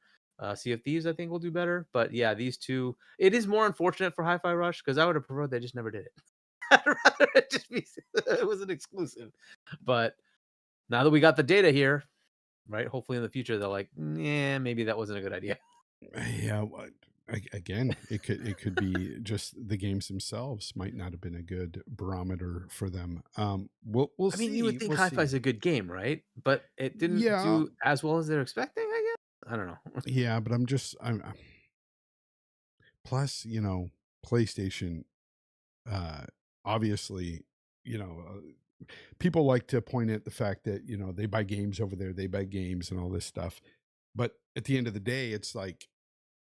Sea of Thieves, I think, will do better. But yeah, these two, it is more unfortunate for Hi-Fi Rush, because I would have preferred they just never did it. I'd rather it just be it was an exclusive. But now that we got the data here, right? Hopefully in the future they're like, yeah, maybe that wasn't a good idea. Yeah, Again, it could be just the games themselves might not have been a good barometer for them. We'll I mean, you would see. think We'll Hi-Fi see. is a good game, right? But it didn't Yeah, do as well as they're expecting, I guess. I don't know. yeah, but I'm plus, PlayStation, uh obviously, you know, people like to point at the fact that, they buy games over there, they buy games and all this stuff. But at the end of the day, it's like,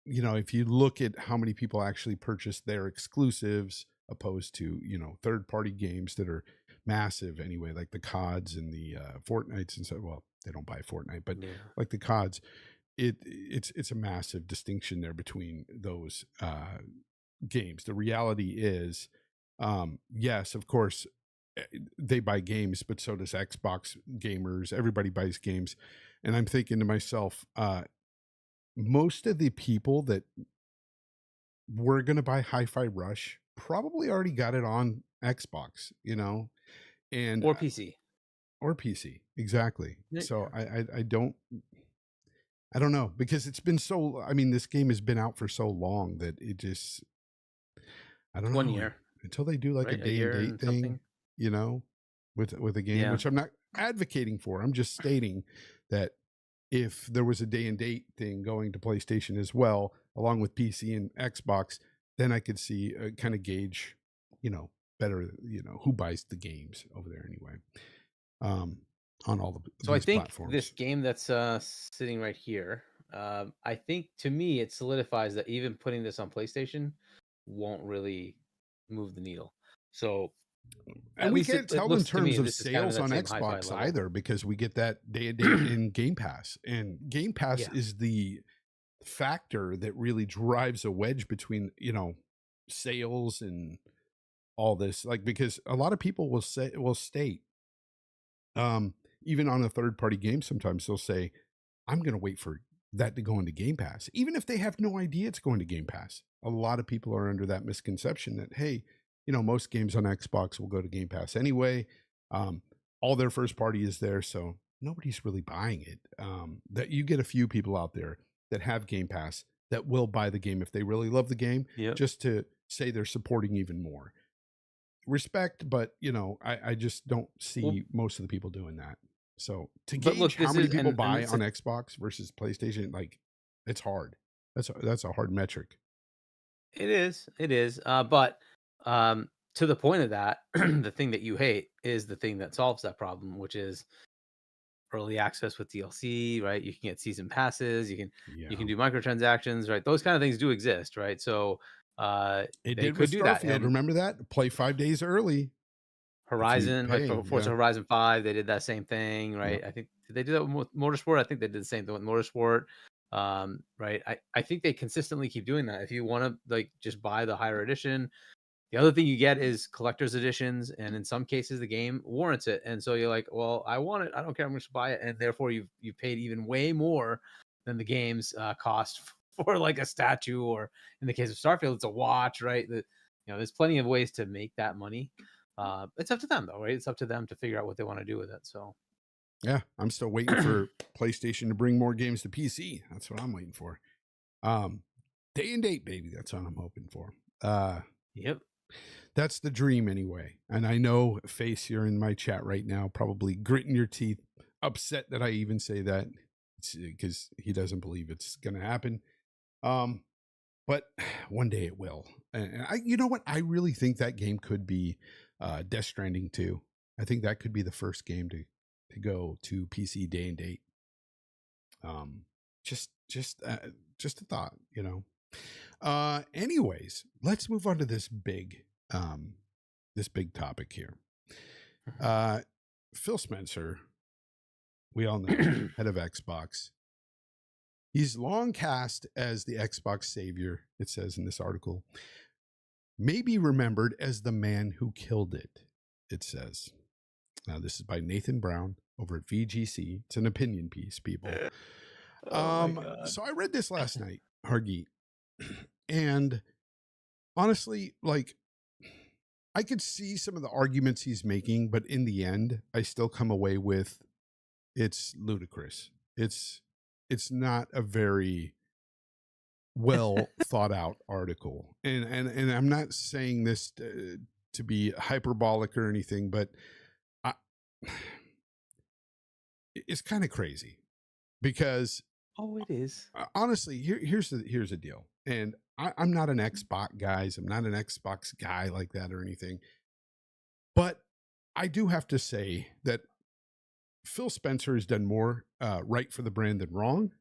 if you look at how many people actually purchase their exclusives opposed to, third party games that are massive anyway, like the CODs and the Fortnites and so, well, they don't buy Fortnite, but Yeah. like the CODs, it's a massive distinction there between those games. The reality is, yes, of course, they buy games, but so does Xbox gamers. Everybody buys games. And I'm thinking to myself, most of the people that were going to buy Hi-Fi Rush probably already got it on Xbox, and Or PC. or PC. Exactly. Yeah. So I don't know, because it's been so, I mean, this game has been out for so long that it just, I It's don't 1 know, year, until they do like a right? A day and year date and thing, something. with a game, Yeah. which I'm not advocating for. I'm just stating that if there was a day and date thing going to PlayStation as well, along with PC and Xbox, then I could see kind of gauge, better, who buys the games over there anyway, um, on all So I these think this platforms. game that's sitting right here, I think to me it solidifies that even putting this on PlayStation won't really move the needle. So And at we least can't it tell in looks to terms me of this is kind of in sales that on same hi-fi Xbox level. either, because we get that day and date in Game Pass. And Game Pass Yeah. is the factor that really drives a wedge between, sales and all this. Like, because a lot of people will state, even on a third party game, sometimes they'll say, I'm going to wait for that to go into Game Pass, even if they have no idea it's going to Game Pass. A lot of people are under that misconception that, hey, most games on Xbox will go to Game Pass anyway. Um, all their first party is there, so nobody's really buying it. That you get a few people out there that have Game Pass that will buy the game if they really love the game, Yep. just to say they're supporting even more. Respect, but I just don't Well, see most of the people doing that. So to but gauge look, how this many is people and buy it's on a Xbox versus PlayStation, like, it's hard. That's a hard metric. it is. But to the point of that, the thing that you hate is the thing that solves that problem, which is early access with DLC, right? You can get season passes, you Yeah, can do microtransactions, right? Those kind of things do exist, right? So it they did could with do that. Starfield. And Remember that? Play 5 days early if you Horizon, like pay. for Forza Yeah, Horizon 5, they did that same thing, yeah. right? I think did they do that with Motorsport? I think they did the same thing with Motorsport. Right. I think they consistently keep doing that. If you want to like just buy the higher edition, the other thing you get is collector's editions, and in some cases the game warrants it. And so you're like, well, I want it. I don't care. I'm going to buy it, and therefore you've paid even way more than the game's cost for like a statue, or in the case of Starfield, it's a watch, right? There's plenty of ways to make that money. It's up to them, though, right? It's up to them to figure out what they want to do with it. So Yeah, I'm still waiting for PlayStation to bring more games to PC. That's what I'm waiting for. Um, day and date, baby. That's what I'm hoping for. yep. That's the dream anyway. And I know Face, you're in my chat right now, probably gritting your teeth, upset that I even say that, because he doesn't believe it's going to happen. But one day it will. And you know what? I really think that game could be Death Stranding 2. I think that could be the first game to go to PC day and date. Um, just a thought, Anyways, let's move on to this big topic here. Phil Spencer, we all know, head of Xbox. He's long cast as the Xbox savior, it says in this article. May be remembered as the man who killed it, it says. Now, this is by Nathan Brown over at VGC. It's an opinion piece, people. Oh my god. So I read this last night, Hargeet, and honestly, like, I could see some of the arguments he's making, but in the end, I still come away with it's ludicrous. It's not a very well thought out article, and I'm not saying this to be hyperbolic or anything, but I, it's kind of crazy because Oh, it is. honestly, here's the deal, and I'm not an Xbox guys, I'm not an Xbox guy like that or anything, but I do have to say that Phil Spencer has done more right for the brand than wrong.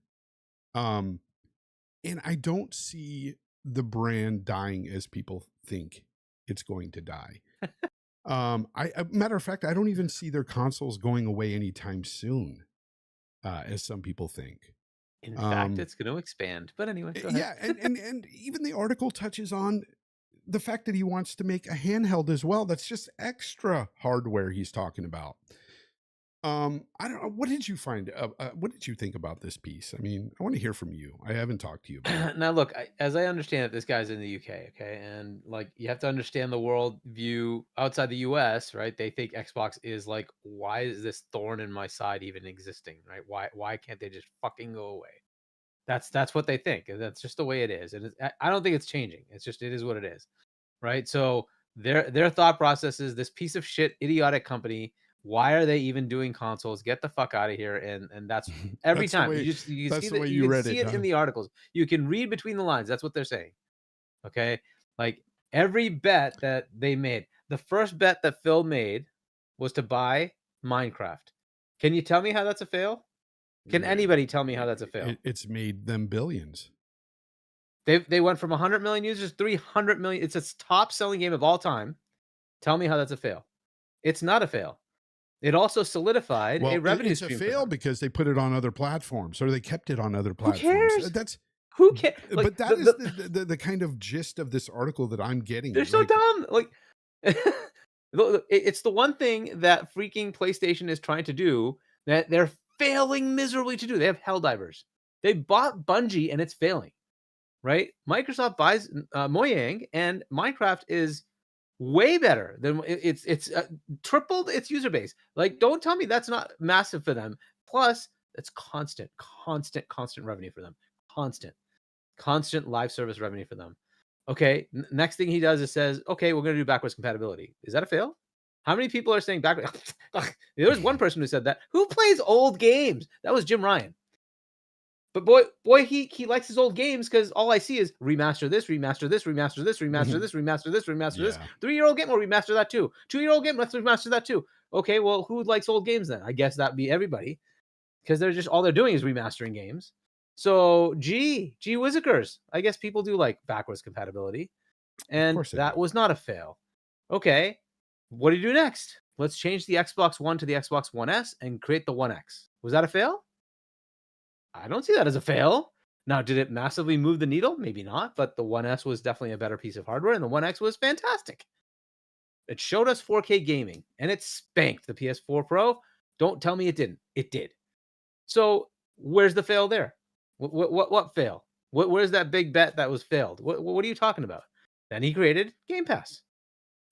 And I don't see the brand dying as people think it's going to die. Matter of fact, I don't even see their consoles going away anytime soon, as some people think. In fact, it's going to expand. But anyway, go ahead. Yeah, and even the article touches on the fact that he wants to make a handheld as well. That's just extra hardware he's talking about. I don't know. What did you find? What did you think about this piece? I mean, I want to hear from you. I haven't talked to you about it. Now, look, as I understand it, this guy's in the UK, okay? And like, you have to understand the world view outside the US, right? They think Xbox is like, why is this thorn in my side even existing, right? Why can't they just fucking go away? That's what they think, and that's just the way it is. And I don't think it's changing. It's just it is what it is, right? So their thought process is this piece of shit, idiotic company. Why are they even doing consoles? Get the fuck out of here! And that's every That's the time way. you see That's the way that you you can read see it, it in huh? the articles. You can read between the lines. That's what they're saying. Okay, like every bet that they made, the first bet that Phil made was to buy Minecraft. Can you tell me how that's a fail? Can anybody tell me how that's a fail? It's made them billions. They went from 100 million users, 300 million. It's its top selling game of all time. Tell me how that's a fail. It's not a fail. It also solidified a Well, revenue it's a stream for fail them. because they put it on other platforms, or they kept it on other Who platforms. cares? That's Who cares? Like, but that is the kind of gist of this article that I'm getting. they're so Like, dumb. Like, it's the one thing that freaking PlayStation is trying to do that they're failing miserably to do. They have Helldivers. They bought Bungie and it's failing, right? Microsoft buys Mojang, and Minecraft is way better than it's tripled its user base. Like, don't tell me that's not massive for them. Plus, it's constant revenue for them. Constant live service revenue for them. Okay, next thing he does is says, okay, we're going to do backwards compatibility. Is that a fail? How many people are saying backwards? There was one person who said that. Who plays old games? That was Jim Ryan. But boy, he likes his old games because all I see is remaster this, remaster this, remaster this, remaster this, remaster this, remaster this. yeah. 3-year-old game, we'll remaster that too. 2-year-old game, let's remaster that too. Okay, well, who likes old games then? I guess that'd be everybody, because they're just all they're doing is remastering games. So gee whizzikers, I guess people do like backwards compatibility, Of and course they that do. was not a fail. Okay, what do you do next? Let's change the Xbox One to the Xbox One S and create the One X. Was that a fail? I don't see that as a fail. Now, did it massively move the needle? Maybe not, but the One S was definitely a better piece of hardware, and the One X was fantastic. It showed us 4K gaming, and it spanked the PS4 Pro. Don't tell me it didn't. It did. So where's the fail there? What fail? Where's that big bet that was failed? What are you talking about? Then he created Game Pass.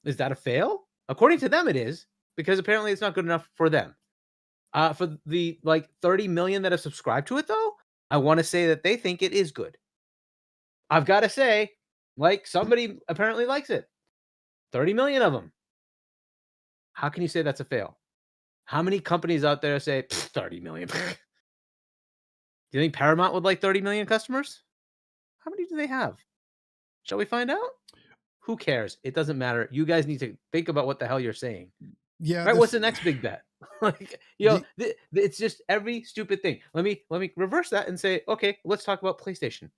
Is that a fail? According to them, it is, because apparently it's not good enough for them. For the like 30 million that have subscribed to it, though, I want to say that they think it is good. I've got to say, like, somebody apparently likes it. 30 million of them. How can you say that's a fail? How many companies out there say 30 million? Do you think Paramount would like 30 million customers? How many do they have? Shall we find out? Who cares? It doesn't matter. You guys need to think about what the hell you're saying. Yeah. Right? What's the next big bet? Like, it's just every stupid thing. Let me reverse that and say, okay, let's talk about PlayStation.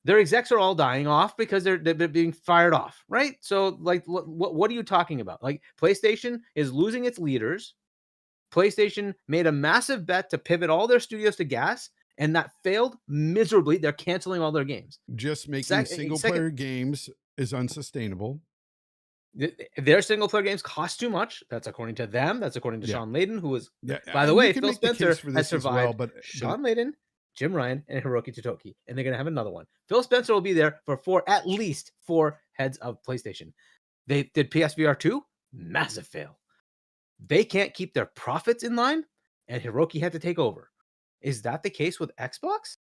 Their execs are all dying off because they're being fired off, right? So, like, what are you talking about? Like, PlayStation is losing its leaders. PlayStation made a massive bet to pivot all their studios to gas, and that failed miserably. They're canceling all their games. Just making single player games is unsustainable. Their single player games cost too much. That's according to them. That's according to Sean Layden, who was, by the way, Phil Spencer has survived Sean Layden, Jim Ryan, and Hiroki Totoki, and they're going to have another one. Phil Spencer will be there for at least 4 heads of PlayStation. They did PSVR 2, massive fail. They can't keep their profits in line, and Hiroki had to take over. Is that the case with Xbox?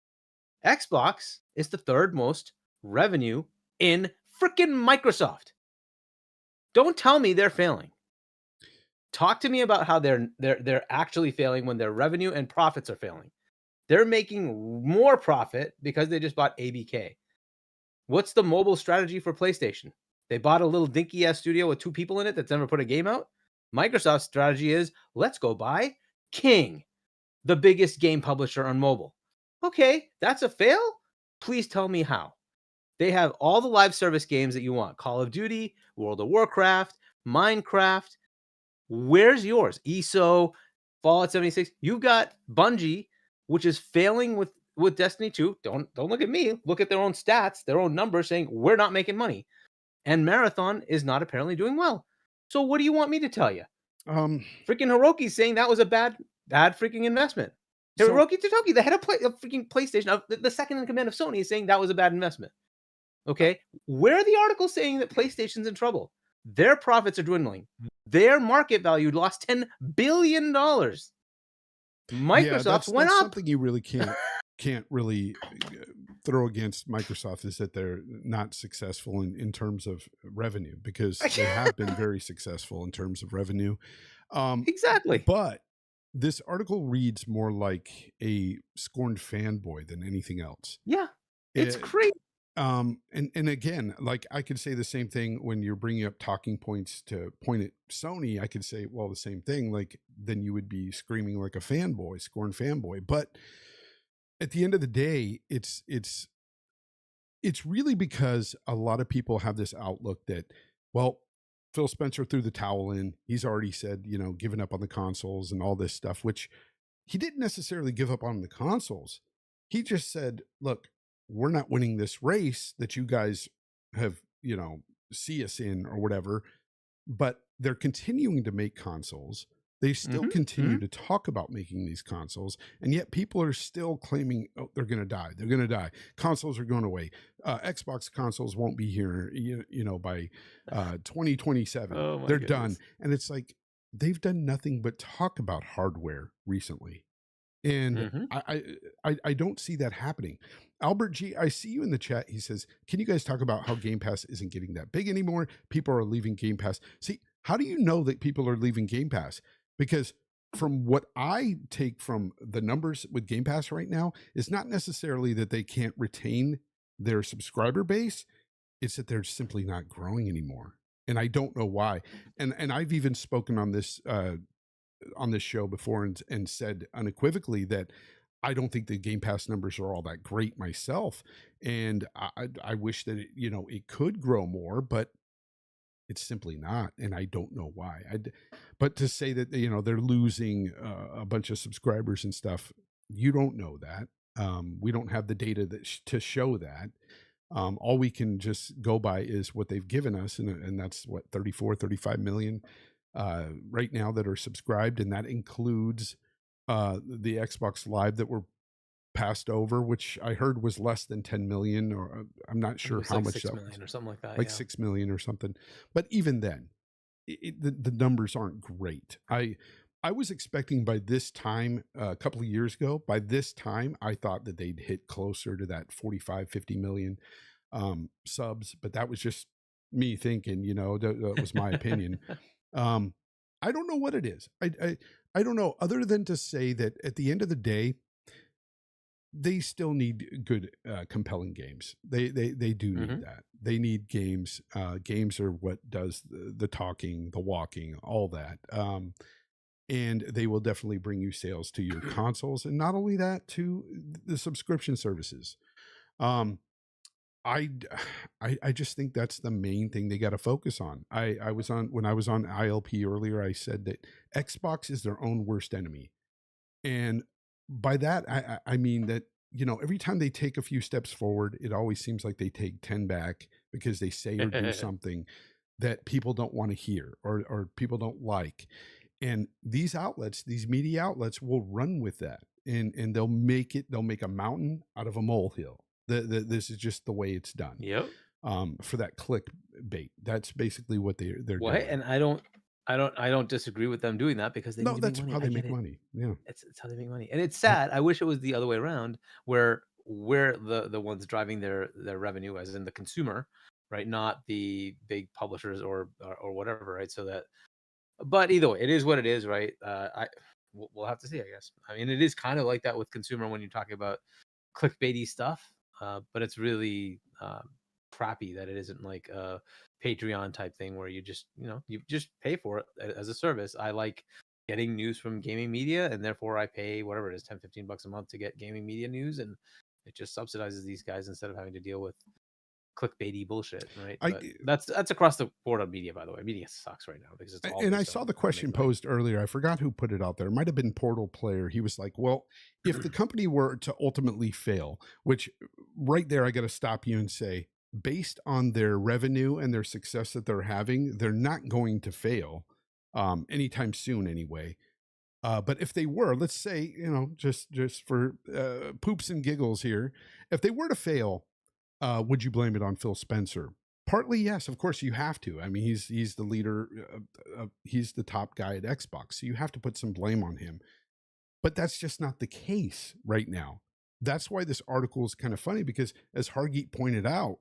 Xbox is the third most revenue in freaking Microsoft. Don't tell me they're failing. Talk to me about how they're actually failing when their revenue and profits are failing. They're making more profit because they just bought ABK. What's the mobile strategy for PlayStation? They bought a little dinky ass studio with 2 people in it that's never put a game out. Microsoft's strategy is let's go buy King, the biggest game publisher on mobile. Okay, that's a fail? Please tell me how. They have all the live service games that you want: Call of Duty, World of Warcraft, Minecraft. Where's yours? ESO, Fallout 76. You've got Bungie, which is failing with Destiny 2. Don't look at me. Look at their own stats, their own numbers saying we're not making money. And Marathon is not apparently doing well. So what do you want me to tell you? Um, Freaking Hiroki's saying that was a bad freaking investment. so Hiroki Totoki, the head of freaking PlayStation, of the second in command of Sony, is saying that was a bad investment. Okay, where are the articles saying that PlayStation's in trouble? Their profits are dwindling. Their market value lost $10 billion. Microsoft's that's went up. something you really can't really throw against Microsoft, is that they're not successful in terms of revenue, because they have been very successful in terms of revenue. Exactly. But this article reads more like a scorned fanboy than anything else. Yeah, it's crazy. And again, like, I could say the same thing when you're bringing up talking points to point at Sony. I could say, well, the same thing. Like, then you would be screaming like a fanboy, scorned fanboy. But at the end of the day, it's really because a lot of people have this outlook that, well, Phil Spencer threw the towel in. He's already said, giving up on the consoles and all this stuff, which he didn't necessarily give up on the consoles. He just said, look, we're not winning this race that you guys have, see us in or whatever, but they're continuing to make consoles. They still continue to talk about making these consoles, and yet people are still claiming, oh, they're going to die. They're going to die. Consoles are going away. Xbox consoles won't be here, by 2027. Oh, they're goodness. done. And it's like, they've done nothing but talk about hardware recently. And I don't see that happening. Albert G, I see you in the chat. He says, can you guys talk about how Game Pass isn't getting that big anymore? People are leaving Game Pass. See, how do you know that people are leaving Game Pass? Because from what I take from the numbers with Game Pass right now, it's not necessarily that they can't retain their subscriber base. It's that they're simply not growing anymore. And I don't know why. And I've even spoken on this show before and said unequivocally that I don't think the Game Pass numbers are all that great myself. And I wish that it could grow more, but it's simply not. And I don't know why. But to say that, they're losing a bunch of subscribers and stuff, you don't know that. We don't have the data to show that. All we can just go by is what they've given us. And that's what, 35 million right now that are subscribed. And that includes the Xbox Live that were passed over, which I heard was less than 10 million, or I'm not sure how much 6 that million was, or something like that. like 6 million or something. But even then, the numbers aren't great. I was expecting by this time, a couple of years ago, by this time, I thought that they'd hit closer to that 45, 50 million subs, but that was just me thinking, that was my opinion. I don't know what it is. I don't know, other than to say that at the end of the day, they still need good, compelling games. They do need that. They need games. Games are what does the talking, the walking, all that. And they will definitely bring you sales to your consoles, and not only that, to the subscription services. I just think that's the main thing they got to focus on. When I was on ILP earlier, I said that Xbox is their own worst enemy. And by that, I mean that, every time they take a few steps forward, it always seems like they take 10 back, because they say or do something that people don't want to hear, or people don't like. And these media outlets will run with that, and they'll make a mountain out of a molehill. This is just the way it's done. Yep. For that clickbait. That's basically what they're What? doing. And I don't disagree with them doing that, because they need to that's make money. how they I get make it. money. Yeah. It's how they make money. And it's sad. I wish it was the other way around, where we're the ones driving their revenue, as in the consumer, right? Not the big publishers or whatever, right? So that, but either way, it is what it is, right? We'll have to see, I guess. I mean, it is kind of like that with consumer when you're talking about clickbaity stuff, but it's really crappy that it isn't like a Patreon type thing where you just you just pay for it as a service. I like getting news from gaming media, and therefore I pay whatever it is, 10-15 bucks a month to get gaming media news, and it just subsidizes these guys instead of having to deal with clickbaity bullshit, right? But that's across the board on media, by the way. Media sucks right now because it's all. And I saw the question posed earlier. I forgot who put it out there. It might have been Portal Player. He was like, well, if the company were to ultimately fail, which right there, I got to stop you and say, based on their revenue and their success that they're having, they're not going to fail anytime soon anyway. But if they were, let's say, just for poops and giggles here, if they were to fail, would you blame it on Phil Spencer? Partly, yes. Of course, you have to. I mean, he's the leader. He's the top guy at Xbox, so you have to put some blame on him. But that's just not the case right now. That's why this article is kind of funny, because as Hargeet pointed out,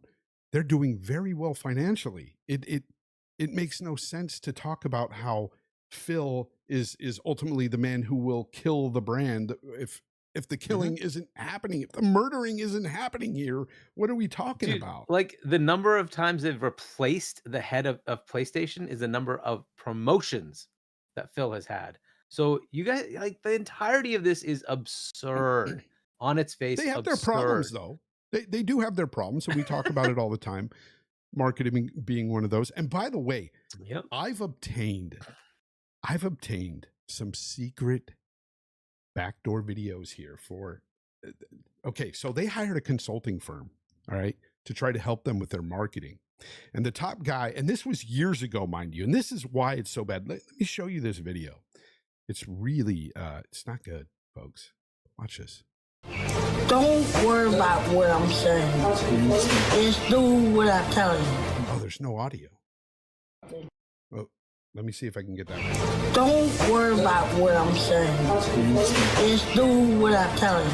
they're doing very well financially. It makes no sense to talk about how Phil is ultimately the man who will kill the brand if the killing isn't happening, if the murdering isn't happening here. What are we talking about? Like, the number of times they've replaced the head of PlayStation is the number of promotions that Phil has had. So you guys, like, the entirety of this is absurd on its face. They have their problems, though. They do have their problems, and we talk about it all the time. Marketing being one of those. And by the way, I've obtained some secret backdoor videos here for, okay, so they hired a consulting firm, all right, to try to help them with their marketing. And the top guy, and this was years ago, mind you, and this is why it's so bad. Let me show you this video. It's really, it's not good, folks. Watch this. Don't worry about what I'm saying. Just do what I tell you. Oh, there's no audio. Oh, let me see if I can get that right. Don't worry about what I'm saying. Just do what I tell you.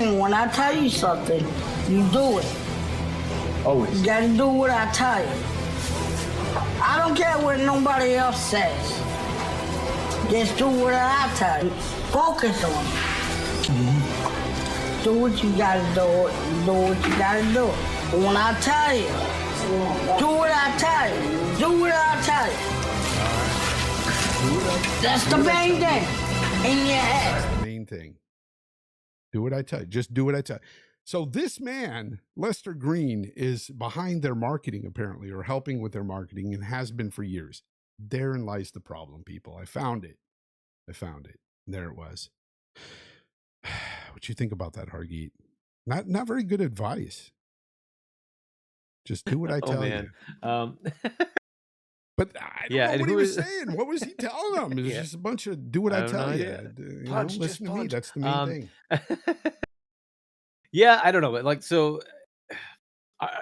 And when I tell you something, you do it. Always. You gotta do what I tell you. I don't care what nobody else says. Just do what I tell you. Focus on it. Do what you gotta do. Do what you gotta do. But when I tell you, do what I tell you. Do what I tell you. That's the main thing in your head. That's the main thing. Do what I tell you. Just do what I tell you. So this man, Lester Green, is behind their marketing, apparently, or helping with their marketing, and has been for years. Therein lies the problem, people. I found it. There it was. What you think about that, Hargeet? Not very good advice. Just do what I tell you. But I don't know what he was saying. What was he telling them? It's just a bunch of do what I tell you. Listen to me. That's the main thing. Yeah, I don't know, but like, so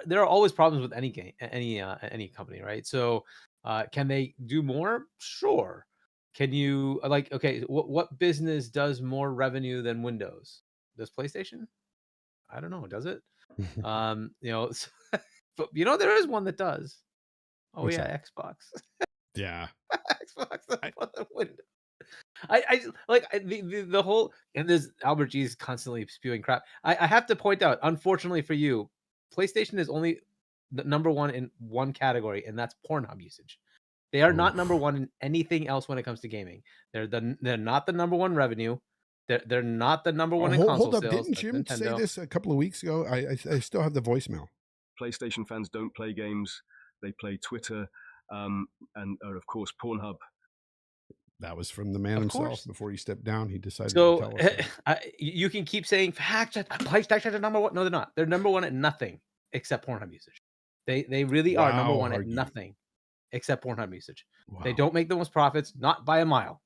there are always problems with any game, any company, right? So can they do more? Sure. Can you, like, okay, what business does more revenue than Windows? Does PlayStation? I don't know. Does it? But there is one that does. Oh, what's that? Xbox. Yeah. Xbox on the Windows. I like the whole, and this Albert G is constantly spewing crap. I have to point out, unfortunately for you, PlayStation is only the number one in one category, and that's Pornhub usage. They are not number one in anything else when it comes to gaming. They're not the number one revenue. They're not the number one in console sales. Hold up, didn't Jim say this a couple of weeks ago? I still have the voicemail. PlayStation fans don't play games; they play Twitter, and of course Pornhub. That was from the man himself. Before he stepped down, he decided to tell us. You can keep saying PlayStation is number one. No, they're not. They're number one at nothing except Pornhub usage. They really are number one at nothing except Pornhub usage. Wow. They don't make the most profits, not by a mile.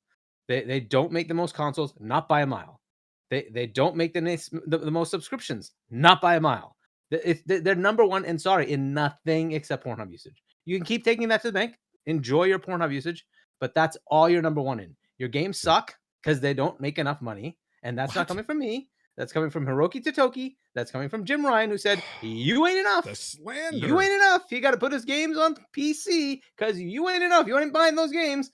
They don't make the most consoles, not by a mile. They don't make the most subscriptions, not by a mile. They're number one, and in nothing except Pornhub usage. You can keep taking that to the bank. Enjoy your Pornhub usage, but that's all you're number one in. Your games suck because they don't make enough money, and that's not coming from me. That's coming from Hiroki Totoki. That's coming from Jim Ryan, who said, you ain't enough. The slander. You ain't enough. You got to put his games on PC because you ain't enough. You ain't buying those games.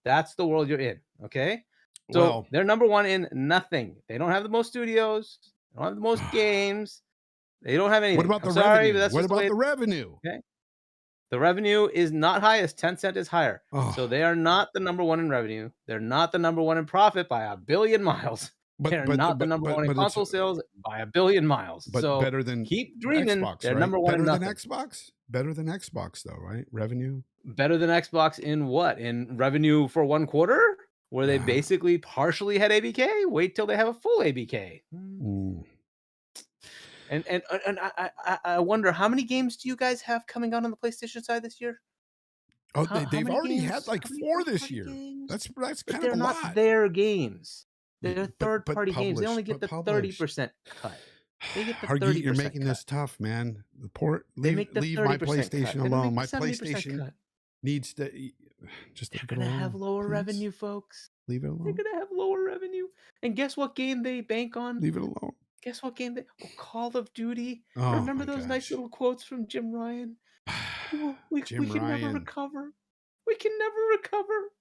That's the world you're in. Okay. So Well, they're number one in nothing. They don't have the most studios. They don't have the most games. They don't have anything. what about I'm the sorry, revenue? but that's What just the about way the revenue? Okay. The revenue is not highest. Tencent is higher. Oh. So they are not the number one in revenue. They're not the number one in profit by a billion miles. They're not the number one in console sales by a billion miles. But so better than keep dreaming. Xbox, They're right? number one better in than nothing. Xbox? Better than Xbox, though, right? Revenue? Better than Xbox in what? In revenue for one quarter? Where they basically partially had ABK? Wait till they have a full ABK. Mm. And I wonder, how many games do you guys have coming out on the PlayStation side this year? Oh, they've already had like 4 this year. Games? That's But kind they're of a not lot. their games. Yeah, They're third-party games. They only get the 30% cut. They get the 30% Hargeet, you're making cut. this tough, man. They make the leave my 30% cut. PlayStation They don't alone. make My the 70% PlayStation cut. needs to just They're leave it gonna alone. have lower please. revenue, folks. Leave it They're alone. gonna have lower revenue. And guess what game they bank on? Leave it alone. Guess what game they? Oh, Call of Duty. Oh, Remember my those nice gosh. little quotes from Jim Ryan? We Jim can never Ryan. recover. We can never recover.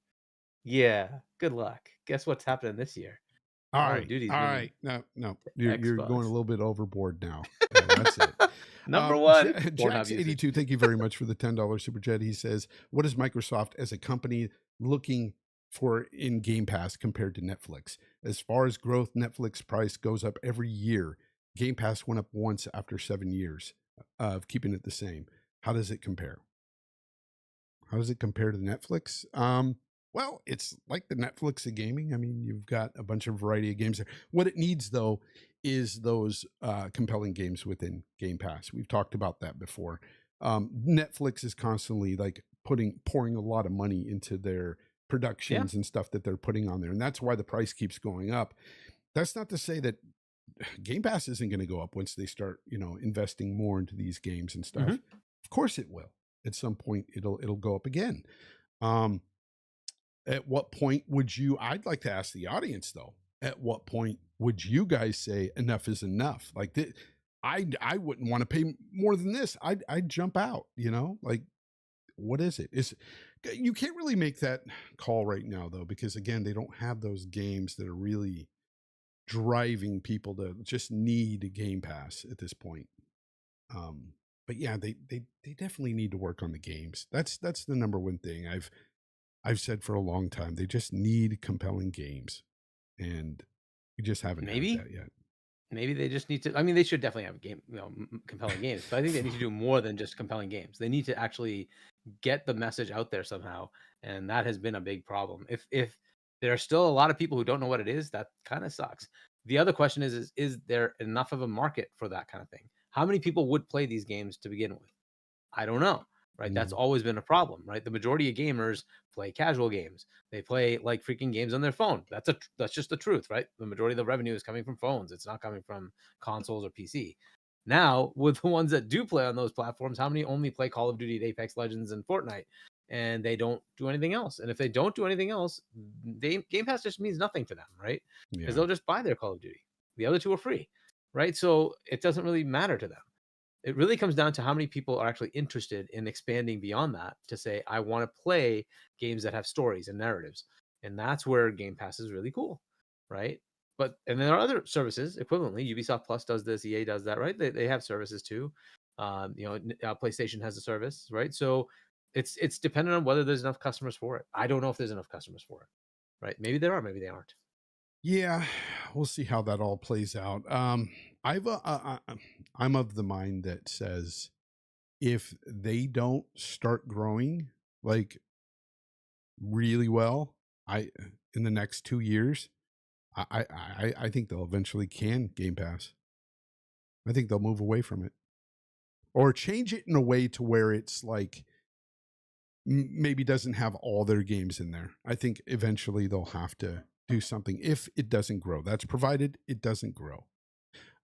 Yeah. Good luck. Guess what's happening this year? All Call of right. Duty's All winning right. No. You're Xbox. going a little bit overboard now. Yeah, that's it. Number one. Jax82, thank you very much for the $10 super chat. He says, what is Microsoft as a company looking for in Game Pass compared to Netflix? As far as growth, Netflix price goes up every year. Game Pass went up once after 7 years of keeping it the same. How does it compare? How does it compare to Netflix? Well, it's like the Netflix of gaming. I mean, you've got a bunch of variety of games there. What it needs, though, is those compelling games within Game Pass. We've talked about that before. Netflix is constantly like pouring a lot of money into their productions and stuff that they're putting on there, and that's why the price keeps going up. That's not to say that Game Pass isn't going to go up once they start, investing more into these games and stuff. Of course, it will. At some point, it'll go up again. At what point would you? I'd like to ask the audience though. At what point would you guys say enough is enough? Like I wouldn't want to pay more than this. I'd jump out. Like what is it? You can't really make that call right now though, because again, they don't have those games that are really driving people to just need a Game Pass at this point. But yeah, they definitely need to work on the games. That's the number one thing I've said for a long time. They just need compelling games, and we just haven't had that yet. Maybe they just need to. I mean, they should definitely have compelling games, but I think they need to do more than just compelling games. They need to actually get the message out there somehow, and that has been a big problem. If there are still a lot of people who don't know what it is, that kind of sucks. The other question is there enough of a market for that kind of thing? How many people would play these games to begin with? I don't know. Right. That's always been a problem, right? The majority of gamers play casual games. They play like freaking games on their phone. That's just the truth, right? The majority of the revenue is coming from phones. It's not coming from consoles or PC. Now, with the ones that do play on those platforms, how many only play Call of Duty, Apex Legends, and Fortnite, and they don't do anything else? And if they don't do anything else, Game Pass just means nothing to them, right? Because they'll just buy their Call of Duty. The other two are free, right? So it doesn't really matter to them. It really comes down to how many people are actually interested in expanding beyond that to say, I want to play games that have stories and narratives. And that's where Game Pass is really cool, right? And there are other services equivalently. Ubisoft Plus does this, EA does that, right? They have services too. PlayStation has a service, right? So it's dependent on whether there's enough customers for it. I don't know if there's enough customers for it, right? Maybe there are, maybe they aren't. Yeah, we'll see how that all plays out. I'm of the mind that says if they don't start growing like really well, in the next 2 years, I think they'll eventually can Game Pass. I think they'll move away from it or change it in a way to where it's like maybe doesn't have all their games in there. I think eventually they'll have to do something if it doesn't grow. That's provided it doesn't grow.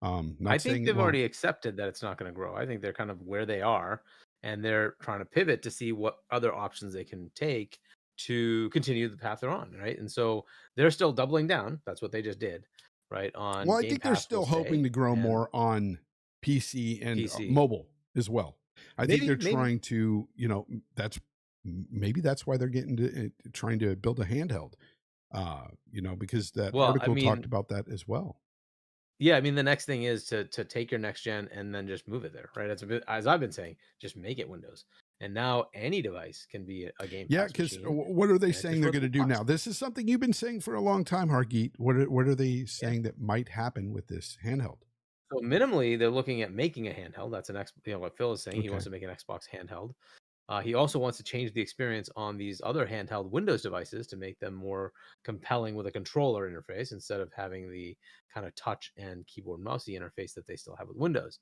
I think they've already accepted that it's not going to grow. I think they're kind of where they are, and they're trying to pivot to see what other options they can take to continue the path they're on, right? And so they're still doubling down. That's what they just did, right? On Well, I Game think they're Pass still will hoping stay, to grow and more on PC and PC. mobile as well. I think they're Maybe. trying to, maybe that's why they're getting to trying to build a handheld, because that Well, I article talked mean, about that as well. yeah, I mean, the next thing is to take your next gen and then just move it there, right? It's a bit, as I've been saying, just make it Windows, and now any device can be a Game Yeah, Pass because machine. what are they and it saying just they're runs going to on do Xbox. now? This is something you've been saying for a long time, Hargeet. What are they saying that might happen with this handheld? So minimally, they're looking at making a handheld. That's what Phil is saying. He wants Okay. to make an Xbox handheld. He also wants to change the experience on these other handheld Windows devices to make them more compelling with a controller interface instead of having the kind of touch and keyboard mousey interface that they still have with Windows.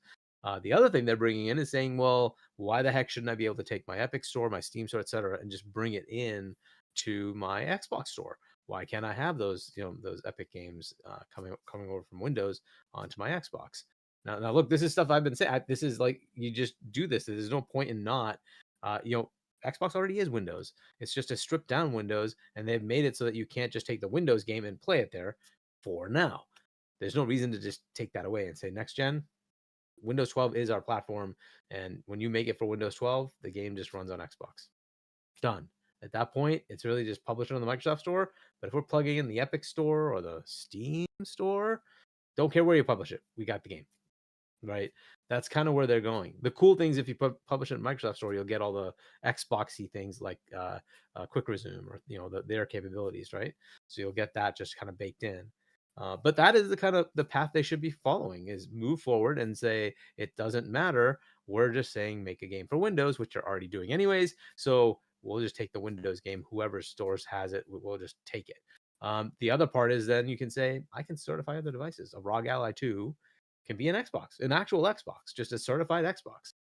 The other thing they're bringing in is saying, well, why the heck shouldn't I be able to take my Epic Store, my Steam Store, etc., and just bring it in to my Xbox Store? Why can't I have those Epic games coming over from Windows onto my Xbox? Now, look, this is stuff I've been saying. This is like, you just do this. There's no point in not. Xbox already is Windows. It's just a stripped down Windows, and they've made it so that you can't just take the Windows game and play it there for now. There's no reason to just take that away and say next gen, Windows 12 is our platform, and when you make it for Windows 12, the game just runs on Xbox. Done. At that point, it's really just publish it on the Microsoft Store. But if we're plugging in the Epic Store or the Steam Store, don't care where you publish it. We got the game. Right, that's kind of where they're going. The cool things, if you publish it in Microsoft Store, you'll get all the Xboxy things like quick resume or their capabilities, right? So you'll get that just kind of baked in. But that is the path they should be following, is move forward and say it doesn't matter. We're just saying make a game for Windows, which you're already doing anyways. So we'll just take the Windows game. Whoever stores has it, we'll just take it. The other part is then you can say I can certify other devices. A ROG Ally 2 can be an Xbox, an actual Xbox, just a certified Xbox,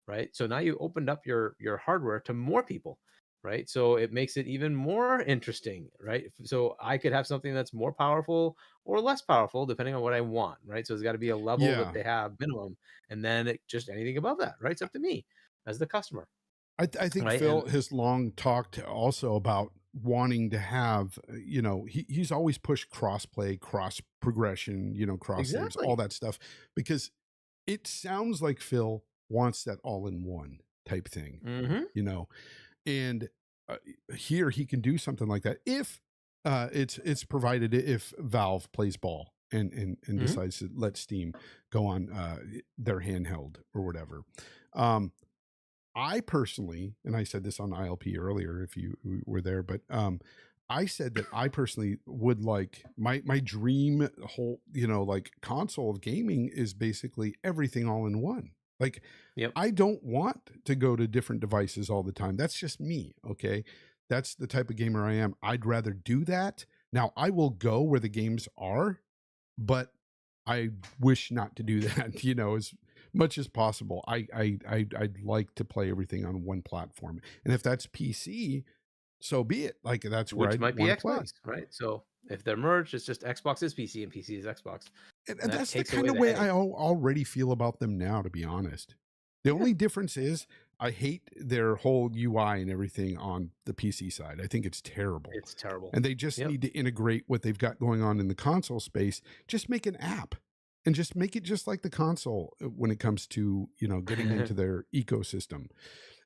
right? So now you opened up your hardware to more people, right? So it makes it even more interesting, right? So I could have something that's more powerful or less powerful depending on what I want, right? So there's got to be a level Yeah. that they have minimum, and then just anything above that, right? It's up to me as the customer. I think Right, Phil and- has long talked also about wanting to have, he's always pushed crossplay, cross progression, cross saves, Exactly. all that stuff, because it sounds like Phil wants that all in one type thing, Mhm. and here he can do something like that if it's provided if Valve plays ball and Mhm. decides to let Steam go on their handheld or whatever. I personally, and I said this on ILP earlier, if you were there, but I said that I personally would like my dream whole, like console of gaming is basically everything all in one. Like, Yep. I don't want to go to different devices all the time. That's just me. Okay. That's the type of gamer I am. I'd rather do that. Now I will go where the games are, but I wish not to do that, as much as possible. I'd like to play everything on one platform. And if that's PC, so be it. Like, that's where Which I'd might be want to play. Xbox, right? So if they're merged, it's just Xbox is PC and PC is Xbox. And that that's the takes kind away of the way headache. I already feel about them now, to be honest. The only difference is I hate their whole UI and everything on the PC side. I think it's terrible. It's terrible. And they just Yep. need to integrate what they've got going on in the console space. Just make an app and just make it just like the console when it comes to, getting into their ecosystem.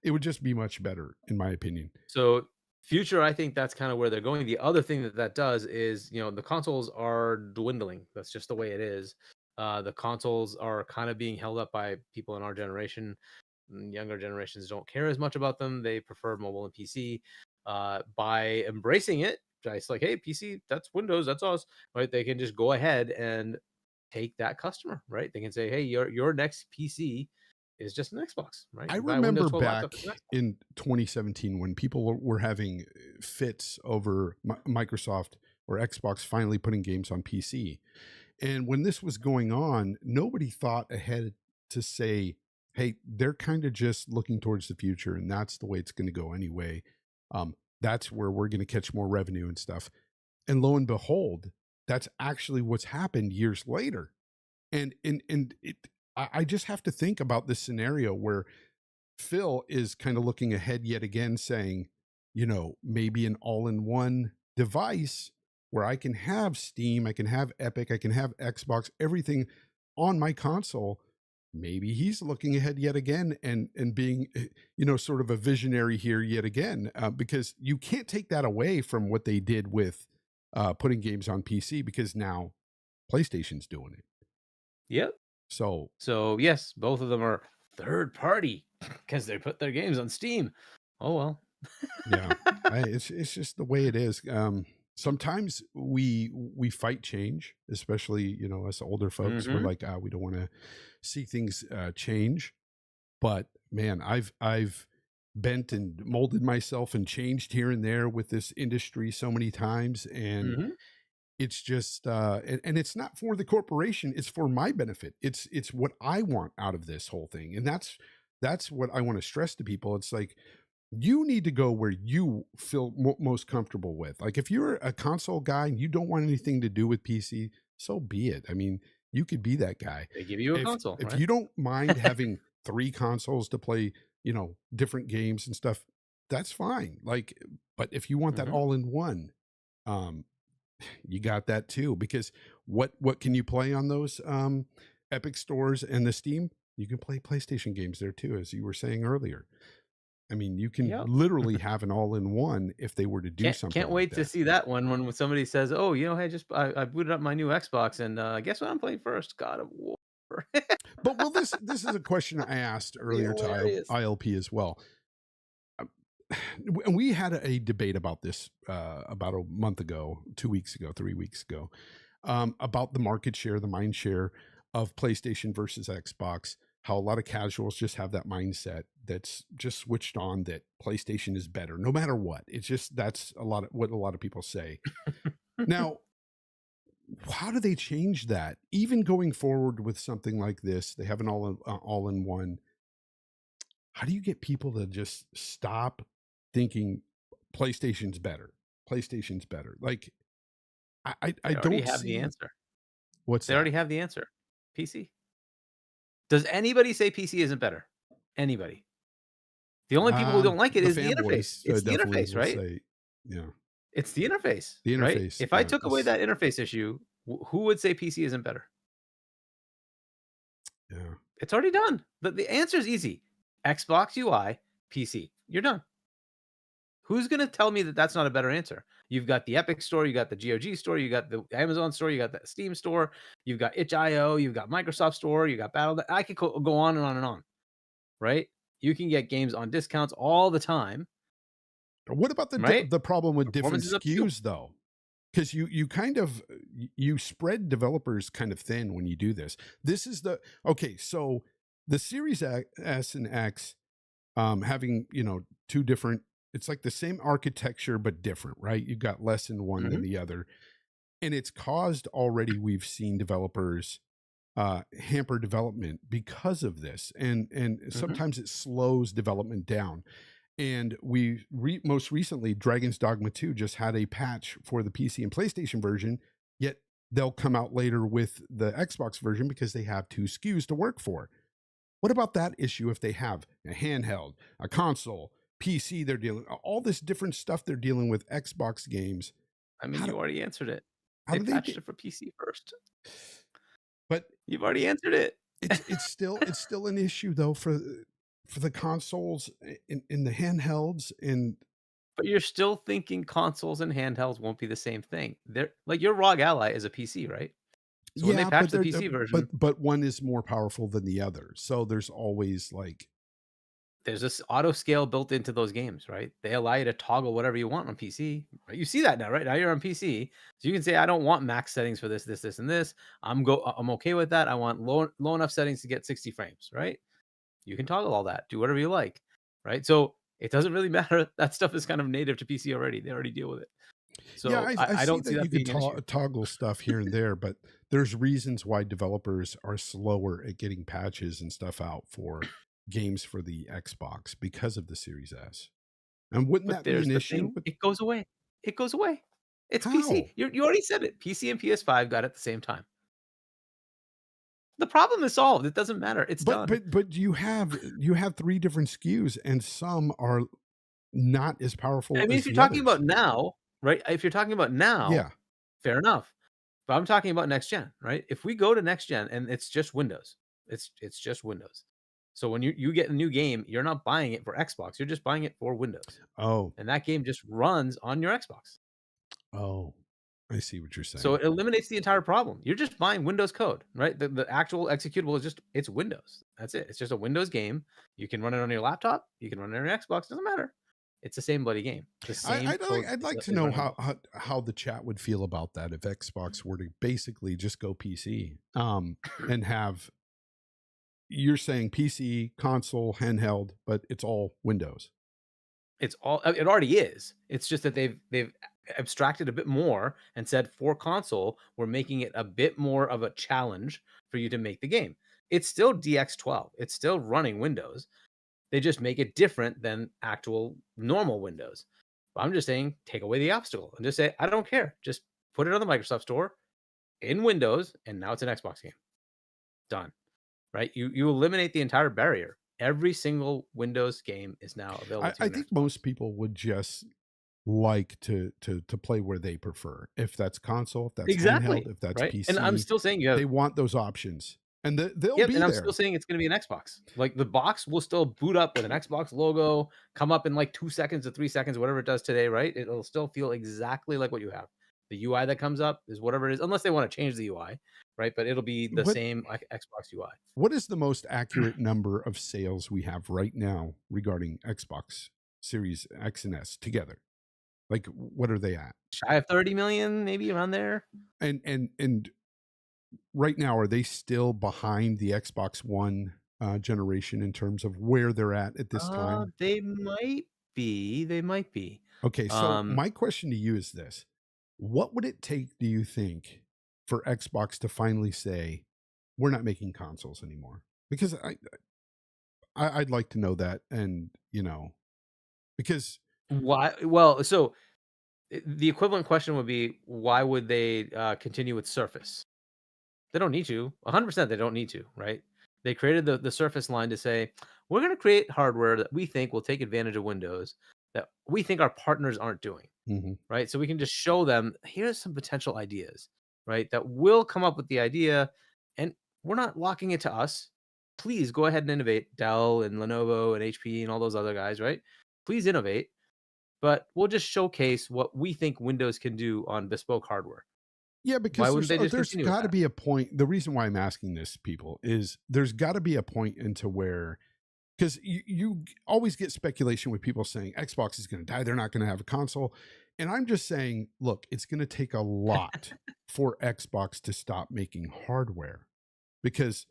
It would just be much better, in my opinion. So future, I think that's kind of where they're going. The other thing that does is, the consoles are dwindling. That's just the way it is. The consoles are kind of being held up by people in our generation. Younger generations don't care as much about them. They prefer mobile and PC. By embracing it, it's like, hey, PC, that's Windows, that's us, right? They can just go ahead and take that customer, right? They can say, hey, your next PC is just an Xbox, right? I You buy a Windows remember 12 laptop, back it's an Xbox. in 2017 when people were having fits over Microsoft or Xbox finally putting games on PC. And when this was going on, nobody thought ahead to say, hey, they're kind of just looking towards the future, and that's the way it's going to go anyway. That's where we're going to catch more revenue and stuff. And lo and behold, that's actually what's happened years later. And I just have to think about this scenario where Phil is kind of looking ahead yet again, saying, maybe an all-in-one device where I can have Steam, I can have Epic, I can have Xbox, everything on my console. Maybe he's looking ahead yet again and being, sort of a visionary here yet again, because you can't take that away from what they did with putting games on PC, because now PlayStation's doing it. Yep. So yes, both of them are third party because they put their games on Steam. Oh well. yeah, it's just the way it is. Sometimes we fight change, especially us older folks. We're like, we don't want to see things change. But man, I've bent and molded myself and changed here and there with this industry so many times, and it's just and it's not for the corporation, it's for my benefit. It's what I want out of this whole thing, and that's what I want to stress to people. It's like, you need to go where you feel most comfortable with. Like, if you're a console guy and you don't want anything to do with PC, so be it. I mean, you could be that guy. They give you a console. If you don't mind having 3 consoles to play, different games and stuff, that's fine. Like, but if you want that all in one, you got that too. Because what can you play on those Epic stores and the Steam? You can play PlayStation games there too, as you were saying earlier. I mean, you can literally have an all-in-one if they were to do something. Can't wait to see that one when somebody says, "Oh, hey, I booted up my new Xbox, and guess what I'm playing first? God of War." But this is a question I asked earlier to ILP as well. And we had a debate about this about a month ago, 2 weeks ago, 3 weeks ago, about the market share, the mind share of PlayStation versus Xbox. How a lot of casuals just have that mindset that's just switched on, that PlayStation is better no matter what. It's just, that's what a lot of people say. Now, how do they change that? Even going forward with something like this, they have an all-in-one. How do you get people to just stop thinking PlayStation's better? PlayStation's better. Like, I don't have the answer. What's they that? already have the answer. PC. Does anybody say PC isn't better? Anybody? The only people who don't like it is the interface. It's the interface, right? Yeah. It's the interface. The interface. Right? If I took away that interface issue, who would say PC isn't better? Yeah. It's already done. The answer is easy. Xbox UI, PC. You're done. Who's going to tell me that that's not a better answer? You've got the Epic store, you got the GOG store, you got the Amazon store, you got the Steam store, you've got itch.io, you've got Microsoft store, you got Battle. I could go on and on and on, right? You can get games on discounts all the time. What about the problem with different SKUs though? Because you kind of, you spread developers kind of thin when you do this. This is so the Series S and X having, 2 different, it's like the same architecture, but different, right? You've got less in one than the other. And it's caused already, we've seen developers hamper development because of this. And sometimes it slows development down. And most recently, Dragon's Dogma 2 just had a patch for the PC and PlayStation version, yet they'll come out later with the Xbox version because they have 2 SKUs to work for. What about that issue if they have a handheld, a console, PC, they're dealing all this different stuff they're dealing with Xbox games? I mean, you already answered it. They patched it for PC first. But you've already answered it. It's still an issue though for the consoles in the handhelds, but you're still thinking consoles and handhelds won't be the same thing. They're like, your ROG Ally is a PC, right? So when they patch the PC version, but one is more powerful than the other. So there's always there's this auto scale built into those games, right? They allow you to toggle whatever you want on PC. Right? You see that now, right? Now you're on PC, so you can say, I don't want max settings for this, and this. I'm okay with that. I want low enough settings to get 60 frames, right? You can toggle all that, do whatever you like, right? So it doesn't really matter. That stuff is kind of native to PC already. They already deal with it. So yeah, I don't see that you can toggle stuff here and there, but there's reasons why developers are slower at getting patches and stuff out for games for the Xbox because of the Series S. And wouldn't that be an issue? It goes away. It goes away. It's How? PC. You already said it. PC and PS5 got it at the same time. The problem is solved. It doesn't matter. It's done. But you have 3 different SKUs, and some are not as powerful. I mean, if you're talking about now, right? If you're talking about now, yeah, Fair enough. But I'm talking about next gen, right? If we go to next gen and it's just Windows, it's just Windows. So when you get a new game, you're not buying it for Xbox, you're just buying it for Windows. Oh, And that game just runs on your Xbox. oh, I see what you're So saying. it eliminates the entire problem. You're just buying Windows code, right? The actual executable is just, it's Windows. That's it. It's just a Windows game. You can run it on your laptop. You can run it on your Xbox. Doesn't matter. It's the same bloody game. The same code. I'd like to is know running on how the chat would feel about that if Xbox were to basically just go PC, and have, you're saying PC, console, handheld, but it's all Windows. It's all, it already is. It's just that they've abstracted a bit more and said for console, we're making it a bit more of a challenge for you to make the game. It's still DX12. It's still running Windows. They just make it different than actual normal Windows. But I'm just saying, take away the obstacle and just say, I don't care. Just put it on the Microsoft Store in Windows, and now it's an Xbox game. Done. Right? You eliminate the entire barrier. Every single Windows game is now available to you. I think most people would just like to play where they prefer. If that's console, if that's exactly handheld, if that's right. PC, And I'm still saying you have, they want those options, and they'll yep, be and there. I'm still saying it's going to be an Xbox. Like the box will still boot up with an Xbox logo, come up in like 2 seconds to 3 seconds, whatever it does today, right? It'll still feel exactly like what you have. The UI that comes up is whatever it is, unless they want to change the UI, right? But it'll be the same like Xbox UI. What is the most accurate number of sales we have right now regarding Xbox Series X and S together? Like, what are they at? Shy of 30 million, maybe around there. And right now, are they still behind the Xbox One generation in terms of where they're at this time? They might be. They might be. Okay, so my question to you is this: what would it take, do you think, for Xbox to finally say, we're not making consoles anymore? Because I'd like to know that, and because why? Well, so the equivalent question would be, why would they continue with Surface? They don't need to. 100% they don't need to, right? They created the Surface line to say, we're going to create hardware that we think will take advantage of Windows that we think our partners aren't doing, right? So we can just show them, here's some potential ideas, right? That will come up with the idea, and we're not locking it to us. Please go ahead and innovate, Dell and Lenovo and HP and all those other guys, right? Please innovate, but we'll just showcase what we think Windows can do on bespoke hardware. Yeah, because there's got to be a point. The reason why I'm asking this, people, is there's got to be a point into where, because you always get speculation with people saying Xbox is going to die, they're not going to have a console. And I'm just saying, look, it's going to take a lot for Xbox to stop making hardware, because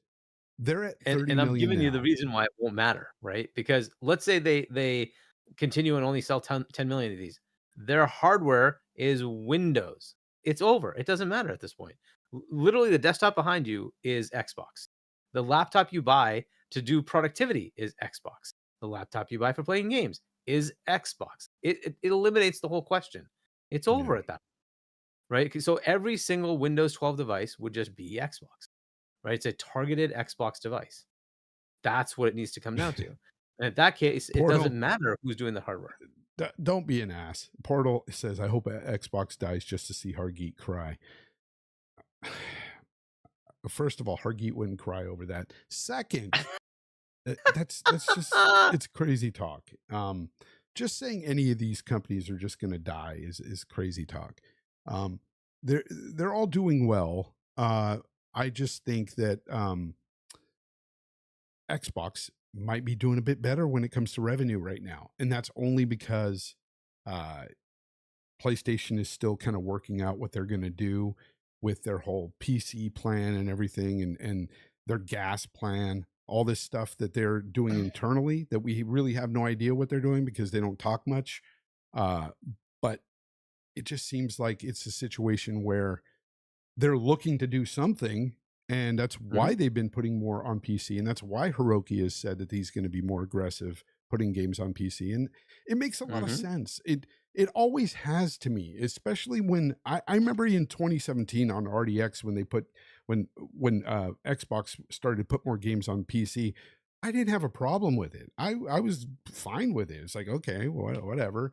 they're at 30 million. And I'm giving now. you the reason why it won't matter, right? Because let's say they continue and only sell 10 million of these. Their hardware is Windows. It's over. It doesn't matter at this point. Literally, the desktop behind you is Xbox. The laptop you buy to do productivity is Xbox. The laptop you buy for playing games is Xbox. It eliminates the whole question. It's over at that, right? So every single Windows 12 device would just be Xbox, right? It's a targeted Xbox device. That's what it needs to come down to. And in that case, Portal, it doesn't matter who's doing the hardware. Don't be an ass. Portal says, I hope Xbox dies just to see Hargeet cry. First of all, Hargeet wouldn't cry over that. Second, that's just, it's crazy talk. Just saying any of these companies are just going to die is crazy talk. They're all doing well. I just think that Xbox might be doing a bit better when it comes to revenue right now. And that's only because PlayStation is still kind of working out what they're going to do with their whole PC plan and everything, and their gas plan, all this stuff that they're doing internally that we really have no idea what they're doing because they don't talk much. But it just seems like it's a situation where they're looking to do something, and that's why they've been putting more on PC, and that's why Hiroki has said that he's going to be more aggressive putting games on PC, and it makes a lot of sense. It always has to me, especially when I remember in 2017 on RDX when they put when Xbox started to put more games on PC. I didn't have a problem with it. I was fine with it. It's like, okay, whatever.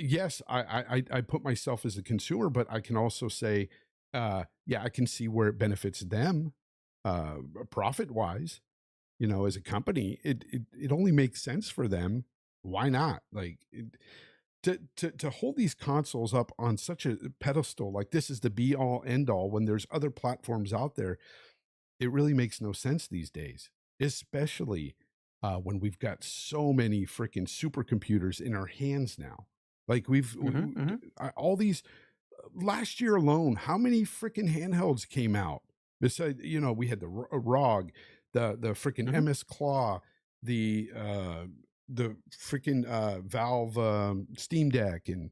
yes, I put myself as a consumer, but I can also say, yeah, I can see where it benefits them, profit wise. You know, as a company, it only makes sense for them. Why not? Like to hold these consoles up on such a pedestal, like this is the be all end all when there's other platforms out there. It really makes no sense these days, especially when we've got so many freaking supercomputers in our hands now. Like all these last year alone, how many freaking handhelds came out? Besides, you know, we had the ROG, the freaking MS Claw, the freaking Valve Steam Deck, and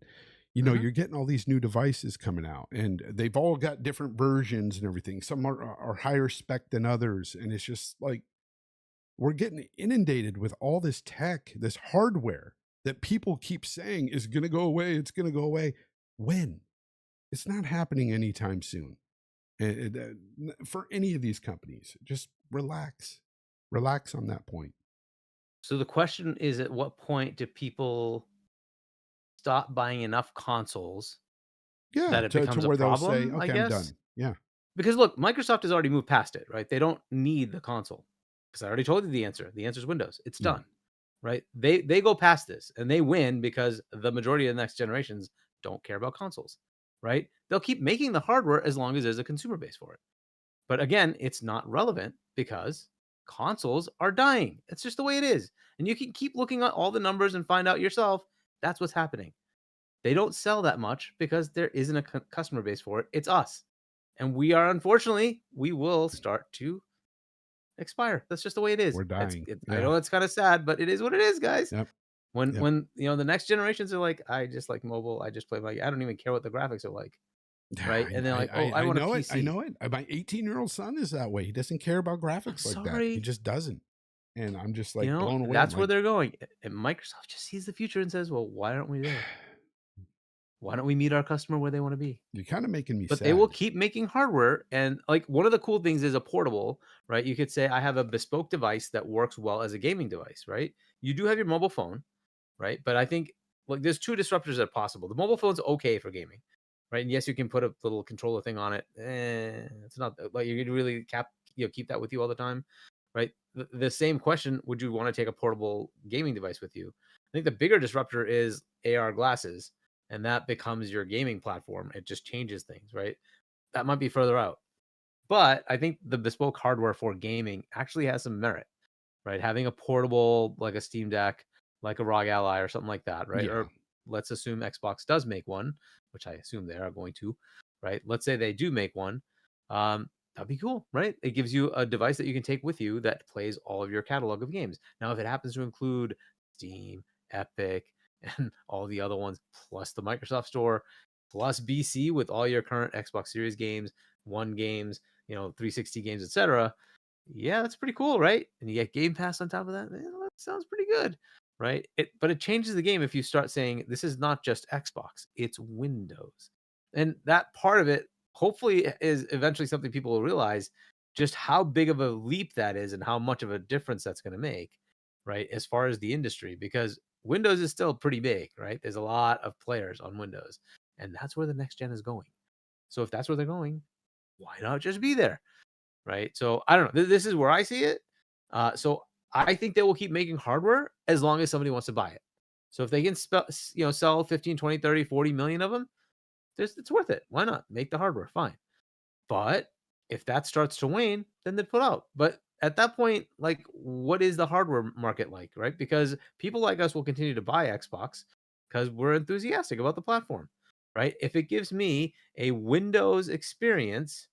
you know, you're getting all these new devices coming out, and they've all got different versions and everything. Some are higher spec than others, and it's just like we're getting inundated with all this tech, this hardware that people keep saying is going to go away. It's going to go away. When? It's not happening anytime soon. And for any of these companies, just relax on that point. So the question is, at what point do people stop buying enough consoles that it becomes to where a problem? they'll say, okay, I guess. I'm done. Yeah. Because look, Microsoft has already moved past it, right? They don't need the console. Because I already told you the answer. The answer is Windows. It's done. Right? They go past this and they win because the majority of the next generations don't care about consoles. Right? They'll keep making the hardware as long as there's a consumer base for it. But again, it's not relevant because consoles are dying. It's just the way it is. And you can keep looking at all the numbers and find out yourself that's what's happening. They don't sell that much because there isn't a customer base for it. It's us. And we are, unfortunately, we will start to expire. That's just the way it is. We're dying. I know it's kind of sad, but it is what it is, guys. Yep. When you know the next generations are like, I just like mobile. I just play I don't even care what the graphics are like. Right? And they're like, oh, I want a PC. I know it. My 18-year-old son is that way. He doesn't care about graphics like that. He just doesn't. And I'm just like blown away. That's where they're going. And Microsoft just sees the future and says, well, why aren't we there? Why don't we meet our customer where they want to be? You're kind of making me sad. But they will keep making hardware. And like one of the cool things is a portable, right? You could say I have a bespoke device that works well as a gaming device, right? You do have your mobile phone, right? But I think like there's two disruptors that are possible. The mobile phone's okay for gaming, right? And yes, you can put a little controller thing on it. It's not like you can really keep that with you all the time, right? The same question, would you want to take a portable gaming device with you? I think the bigger disruptor is AR glasses, and that becomes your gaming platform. It just changes things, right? That might be further out. But I think the bespoke hardware for gaming actually has some merit, right? Having a portable, like a Steam Deck, like a ROG Ally or something like that, right? Yeah. Or let's assume Xbox does make one, which I assume they are going to, right? Let's say they do make one. That'd be cool, right? It gives you a device that you can take with you that plays all of your catalog of games. Now, if it happens to include Steam, Epic, and all the other ones, plus the Microsoft Store, plus BC with all your current Xbox Series games, One games, 360 games, etc. Yeah, that's pretty cool, right? And you get Game Pass on top of that. That sounds pretty good, right? But it changes the game if you start saying this is not just Xbox, it's Windows. And that part of it hopefully is eventually something people will realize just how big of a leap that is and how much of a difference that's going to make, right? As far as the industry, because Windows is still pretty big, right? There's a lot of players on Windows, and that's where the next gen is going. So if that's where they're going, why not just be there, right? So I don't know. This is where I see it. So I think they will keep making hardware as long as somebody wants to buy it. So if they can sell 15, 20, 30, 40 million of them, it's worth it. Why not? Make the hardware, fine. But if that starts to wane, then they'd put out. But at that point, like, what is the hardware market like, right? Because people like us will continue to buy Xbox because we're enthusiastic about the platform, right? If it gives me a Windows experience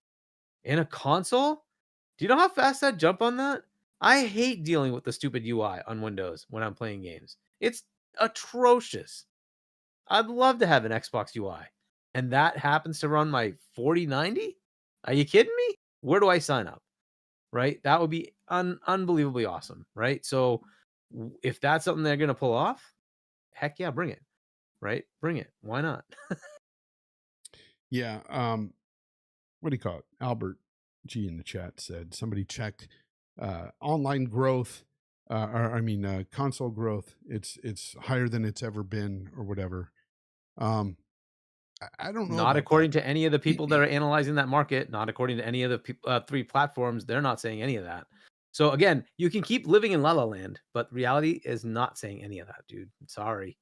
in a console, do you know how fast that jump on that? I hate dealing with the stupid UI on Windows when I'm playing games. It's atrocious. I'd love to have an Xbox UI. And that happens to run my 4090? Are you kidding me? Where do I sign up? Right? That would be unbelievably awesome, right? So if that's something they're going to pull off, heck yeah, bring it, right? Bring it. Why not? Yeah. What do you call it? Albert G in the chat said somebody checked online growth, console growth. It's higher than it's ever been or whatever. Um, I don't know Not about according that. to any of the people that are analyzing that market, not according to any of the 3 platforms, they're not saying any of that. So again, you can keep living in La La Land, but reality is not saying any of that, dude. Sorry.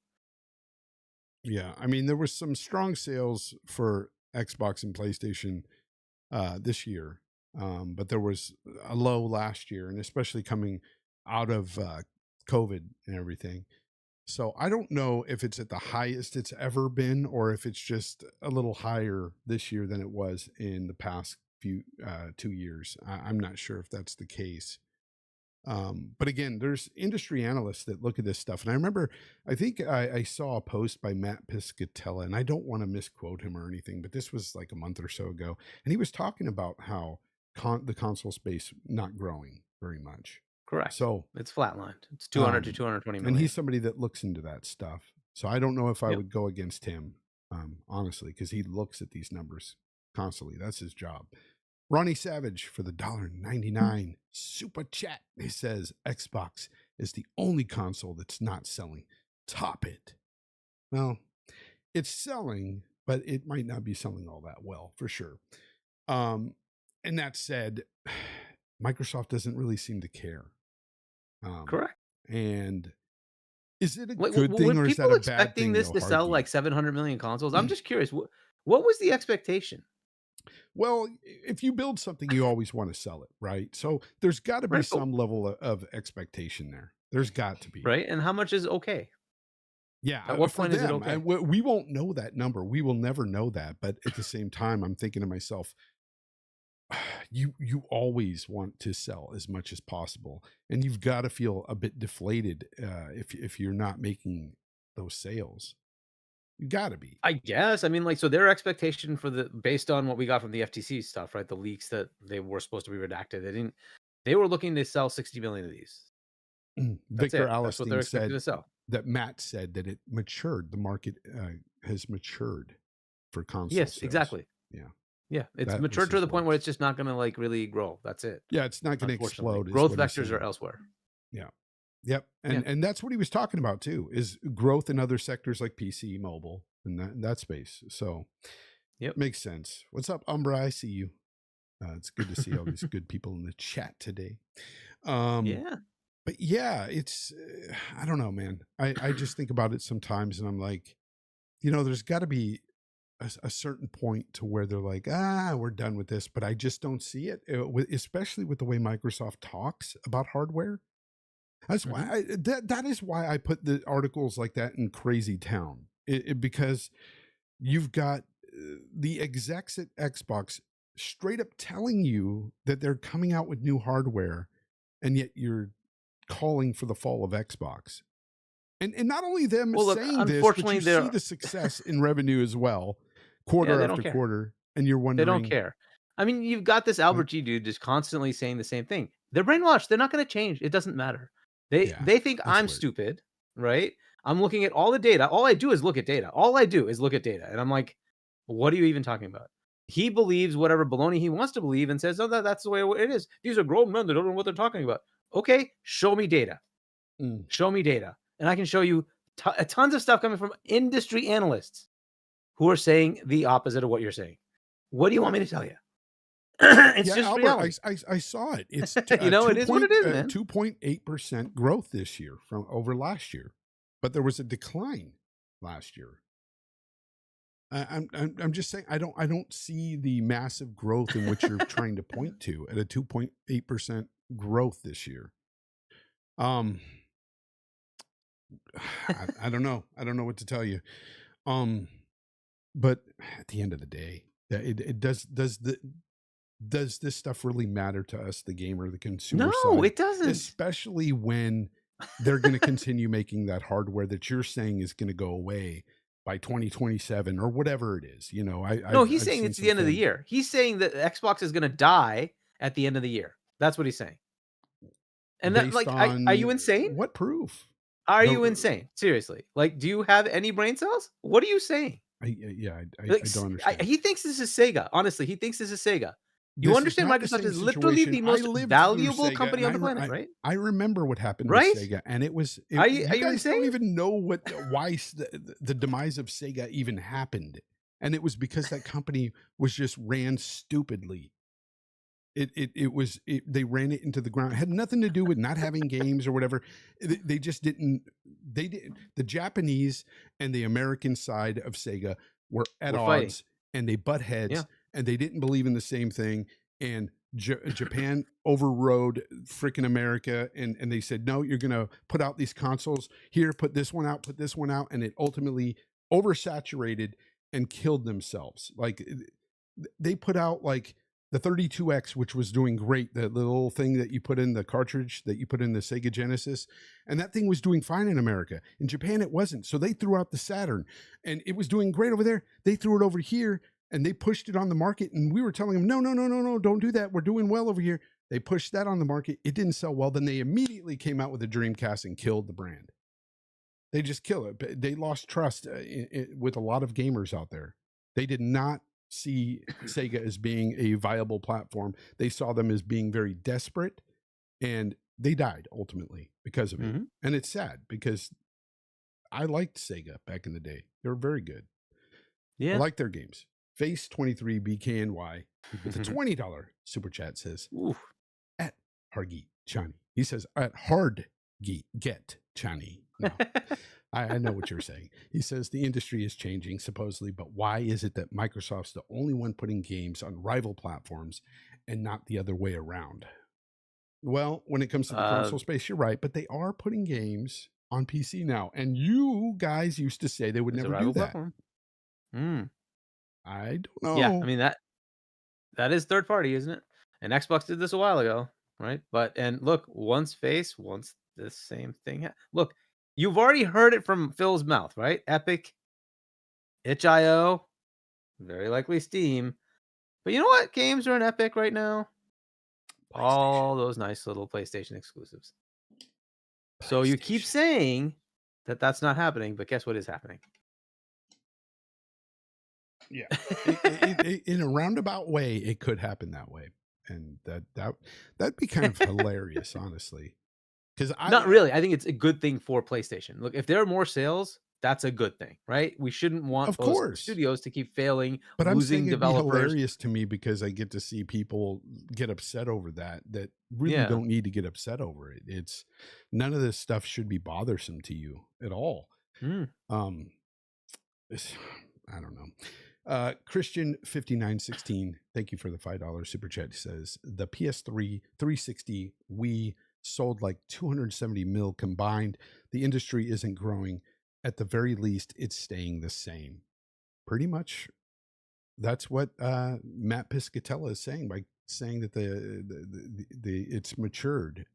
Yeah, I mean, there was some strong sales for Xbox and PlayStation this year, but there was a low last year, and especially coming out of COVID and everything. So I don't know if it's at the highest it's ever been, or if it's just a little higher this year than it was in the past few 2 years. I'm not sure if that's the case. But again, there's industry analysts that look at this stuff. And I remember, I think I saw a post by Matt Piscatella, and I don't want to misquote him or anything, but this was like a month or so ago. And he was talking about how the console space not growing very much. Correct. So it's flatlined. It's 200 to 220 million. and he's somebody that looks into that stuff. So I don't know if I Yep. would go against him, honestly, because he looks at these numbers constantly. That's his job. Ronnie Savage for the $1.99 super chat. He says Xbox is the only console that's not selling. Top it. Well, it's selling, but it might not be selling all that well for sure. And that said, Microsoft doesn't really seem to care. Correct. And is it a Like, good thing, or is that people a bad expecting thing? this though, to sell Hargeet? like 700 million consoles? I'm just curious. What was the expectation? Well, if you build something, you always want to sell it, right? So there's got to be Right, but- some level of expectation there. There's got to be. Right? And how much is okay? Yeah. At what for point is it them, okay? we won't know that number. We will never know that. But at the same time, I'm thinking to myself, you always want to sell as much as possible, and you've got to feel a bit deflated if you're not making those sales. You got to be. I guess. I mean, like, so their expectation for based on what we got from the FTC stuff, right? The leaks that they were supposed to be redacted. They were looking to sell 60 million of these. That's Victor it. That's what they're Alistine expected said to sell. that Matt said that it matured. The market has matured for console Yes, sales. exactly. Yeah. Yeah. It's That matured was to his the point where words. it's just not going to like really grow. That's it. Yeah, it's not going to Unfortunately. explode. is Growth what he's vectors are saying. elsewhere. Yep. And that's what he was talking about too, is growth in other sectors like PC, mobile, and that space. So Yep. makes sense. What's up, Umbra? I see you. It's good to see all these good people in the chat today. Yeah. But yeah, it's, I don't know, man. I just think about it sometimes and I'm like, there's got to be a certain point to where they're like, we're done with this, but I just don't see it, especially with the way Microsoft talks about hardware. That's why that is why I put the articles like that in Crazy Town, because you've got the execs at Xbox straight up telling you that they're coming out with new hardware, and yet you're calling for the fall of Xbox. And not only them Well, saying look, this, but unfortunately, you see the success in revenue as well, quarter they don't after care. quarter, and you're They wondering. don't care. I mean, you've got this Albert G dude just constantly saying the same thing. They're brainwashed. They're not going to change. It doesn't matter. They think that's I'm weird. stupid, right? I'm looking at all the data. All I do is look at data. And I'm like, what are you even talking about? He believes whatever baloney he wants to believe and says, oh, that's the way it is. These are grown men that don't know what they're talking about. Okay, show me data. Show me data. And I can show you tons of stuff coming from industry analysts who are saying the opposite of what you're saying. What do you want me to tell you? It's just Albert, reality. I saw it. It's it is what it is, man. 2.8% growth this year from over last year, but there was a decline last year. I'm just saying I don't see the massive growth in which you're trying to point to at a 2.8% growth this year. I don't know. I don't know what to tell you. But at the end of the day, does this stuff really matter to us, the gamer, the consumer side? No, it doesn't. Especially when they're going to continue making that hardware that you're saying is going to go away by 2027 or whatever it is. He's saying it's the end of the year. He's saying that Xbox is going to die at the end of the year. That's what he's saying. And that, like, are you insane? What proof? Are you insane? Seriously. Like, do you have any brain cells? What are you saying? I don't understand. He thinks this is Sega. Honestly, he thinks this is Sega. You This is understand not the Microsoft same is literally situation. the I most lived through valuable Sega, company on the and planet, right? I remember what happened with Right? Sega, and it was Are you you guys don't insane? even know why the demise of Sega even happened, and it was because that company was just ran stupidly. They ran it into the ground. It had nothing to do with not having games or whatever. They just didn't. They did. The Japanese and the American side of Sega were at We're fighting. odds, and they butt heads, Yeah. and they didn't believe in the same thing. And Japan overrode freaking America, and they said, no, you're gonna put out these consoles here, put this one out, and it ultimately oversaturated and killed themselves. Like they put out like the 32X, which was doing great, the little thing that you put in the cartridge that you put in the Sega Genesis, and that thing was doing fine in America. In Japan, it wasn't. So they threw out the Saturn, and it was doing great over there. They threw it over here, and they pushed it on the market, and we were telling them, no, don't do that. We're doing well over here. They pushed that on the market. It didn't sell well. Then they immediately came out with a Dreamcast and killed the brand. They just kill it. They lost trust with a lot of gamers out there. They did not see Sega as being a viable platform. They saw them as being very desperate, and they died ultimately because of it. And it's sad because I liked Sega back in the day. They were very good. I like their games. Face 23 BKNY with a $20 super chat says, Ooh. At Hargeet Chani. He says at Get Chani. No. I know what you're saying. He says the industry is changing supposedly, but why is it that Microsoft's the only one putting games on rival platforms and not the other way around? Well, when it comes to the console space, you're right, but they are putting games on PC now. And you guys used to say they would never do that. I don't know. Yeah, I mean that is third party, isn't it? And Xbox did this a while ago, right? And look, once the same thing. Look, you've already heard it from Phil's mouth, right? Epic, itch.io, very likely Steam. But you know what? Games are in Epic right now. All those nice little PlayStation exclusives. So you keep saying that that's not happening, but guess what is happening? Yeah, in a roundabout way, it could happen that way, and that'd be kind of hilarious, honestly. Because not really. I think it's a good thing for PlayStation. Look, if there are more sales, that's a good thing, right? We shouldn't want of course studios to keep failing, but losing I'm saying developers. It'd be hilarious to me because I get to see people get upset over that really don't need to get upset over it. It's none of this stuff should be bothersome to you at all. I don't know. Christian 5916, thank you for the $5 super chat. Says the PS3 360 Wii sold like 270 mil combined. The industry isn't growing. At the very least, it's staying the same. Pretty much that's what Matt Piscatella is saying by saying that the it's matured.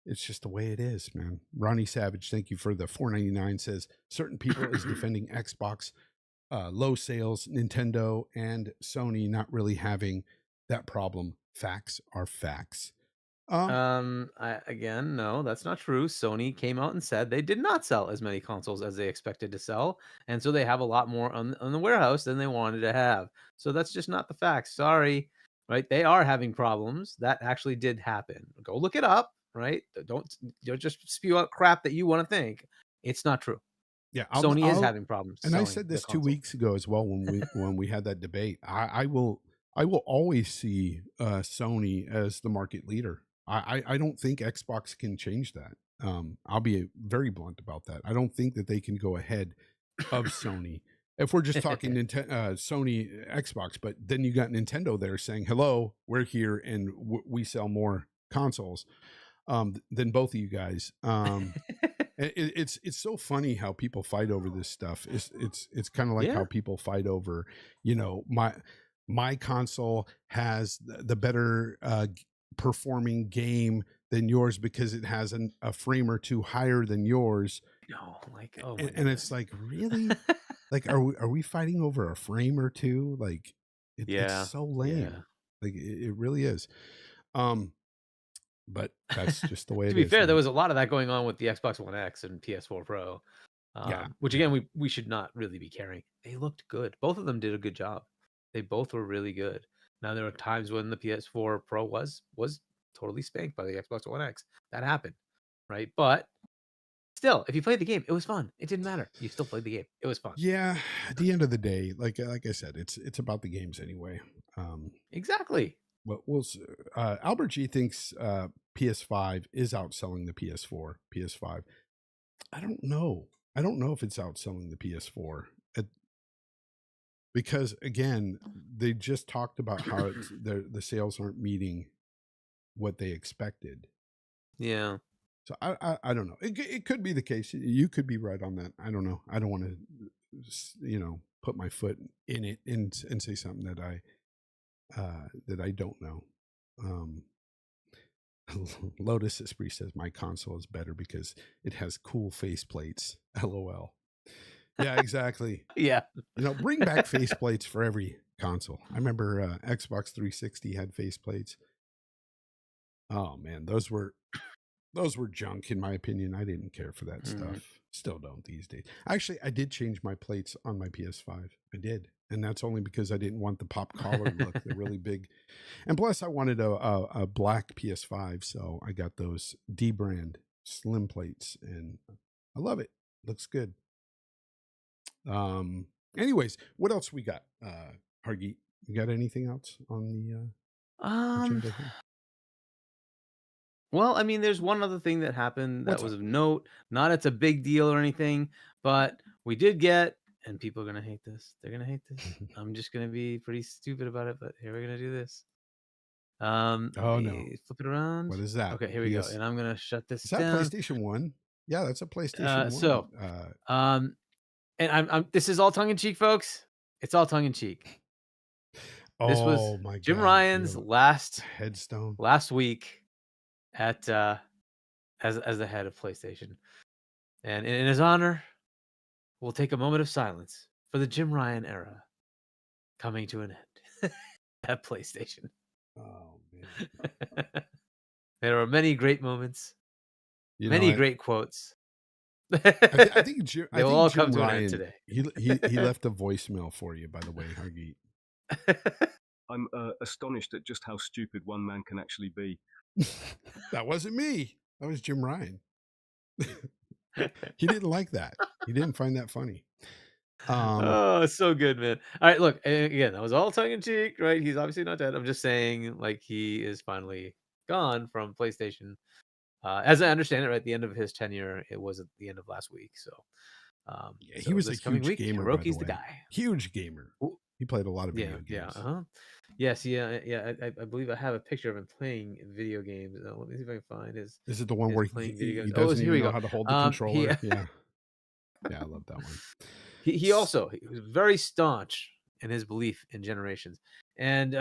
It's just the way it is, man. Ronnie Savage, thank you for the $4.99, says certain people is defending Xbox low sales, Nintendo and Sony not really having that problem. Facts are facts. No, that's not true. Sony came out and said they did not sell as many consoles as they expected to sell, and so they have a lot more on the warehouse than they wanted to have. So that's just not the facts. Sorry, right? They are having problems. That actually did happen. Go look it up, right? Don't just spew out crap that you want to think. It's not true. Yeah, Sony is having problems. And I said this 2 weeks ago as well when we had that debate. I will always see Sony as the market leader. I don't think Xbox can change that. I'll be very blunt about that. I don't think that they can go ahead of Sony. If we're just talking Sony Xbox, but then you got Nintendo there saying, hello, we're here and we sell more consoles than both of you guys. It's so funny how people fight over this stuff. It's kind of like how people fight over, my console has the better performing game than yours because it has a frame or two higher than yours. No, like, and it's like, really? Like, are we fighting over a frame or two? Like, it's so lame. Yeah. Like, it really is. But that's just the way it is. To be fair, there was a lot of that going on with the Xbox One X and PS4 Pro, which again, we should not really be caring. They looked good. Both of them did a good job. They both were really good. Now there are times when the PS4 Pro was totally spanked by the Xbox One X. That happened, right? But still, if you played the game, it was fun. It didn't matter. You still played the game. It was fun. Yeah, at the end of the day, like I said, it's about the games anyway. Exactly. Well, Albert G thinks PS5 is outselling the PS4. PS5. I don't know. I don't know if it's outselling the PS4 because again, they just talked about how the sales aren't meeting what they expected. Yeah. So I don't know. It could be the case. You could be right on that. I don't know. I don't want to put my foot in it and say something that I don't know. Lotus Esprit says my console is better because it has cool faceplates. LOL. Yeah, exactly. Yeah. Bring back faceplates for every console. I remember Xbox 360 had faceplates. Oh man, those were junk in my opinion. I didn't care for that stuff. Still don't these days. Actually, I did change my plates on my PS5. I did. And that's only because I didn't want the pop collar look. They're really big. And plus I wanted a black PS5. So I got those D brand slim plates and I love it. Looks good. Anyways, what else we got? Hargeet, you got anything else on the agenda here? Well, I mean, there's one other thing that happened that was of note. Not it's a big deal or anything, but we did get, and people are going to hate this. They're going to hate this. I'm just going to be pretty stupid about it, but here we're going to do this. Oh, no. Flip it around. What is that? Okay, here we go. And I'm going to shut this down. Is that PlayStation 1? Yeah, that's a PlayStation 1. So, and I'm this is all tongue-in-cheek, folks. It's all tongue-in-cheek. This was Jim Ryan's last headstone last week at as the head of PlayStation. And in his honor, we'll take a moment of silence for the Jim Ryan era coming to an end at PlayStation. Oh man. There are many great moments, many great quotes. I think Jim, they will all come to an end today. He left a voicemail for you, by the way, Hargeet. I'm astonished at just how stupid one man can actually be. That wasn't me. That was Jim Ryan. He didn't like that. He didn't find that funny. Oh, so good, man. All right, look, again, that was all tongue-in-cheek, right? He's obviously not dead. I'm just saying, like, he is finally gone from PlayStation. As I understand it, right, at the end of his tenure, it was at the end of last week. So, yeah, he was a huge gamer. Hiroki's the guy. Huge gamer. He played a lot of video games. Yeah. Yes, yeah. I believe I have a picture of him playing video games. Let me see if I can find his. Is it the one where he doesn't even know how to hold the controller? Yeah. Yeah, I love that one. He also was very staunch in his belief in generations. And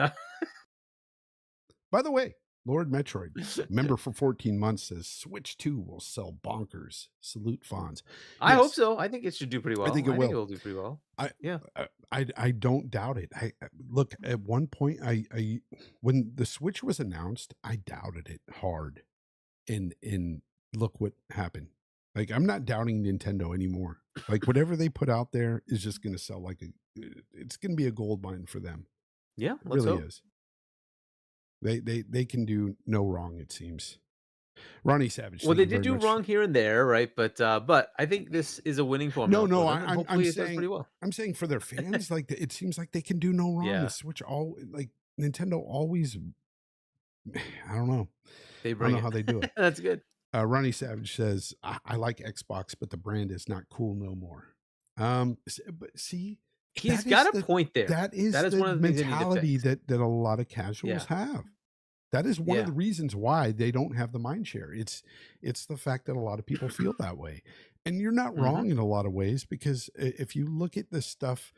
by the way, Lord Metroid, member for 14 months, says Switch 2 will sell bonkers. Salute Fonz. I hope so. I think it should do pretty well. I think it will do pretty well. I don't doubt it. I look, at one point, I when the Switch was announced, I doubted it hard. And look what happened. Like, I'm not doubting Nintendo anymore. Like, whatever they put out there is just going to sell it's going to be a gold mine for them. Yeah, it really is. They can do no wrong, it seems. Ronnie Savage. Well, they did do wrong here and there, right? But I think this is a winning formula. No, I'm saying pretty well. I'm saying for their fans, like it seems like they can do no wrong. The Switch Nintendo always. I don't know. I don't know how they do it. That's good. Ronnie Savage says, I like Xbox, but the brand is not cool no more. But see, he's got a point there. That is one of the mentality that a lot of casuals have. That is one of the reasons why they don't have the mind share. It's the fact that a lot of people feel that way. And you're not wrong in a lot of ways, because if you look at the stuff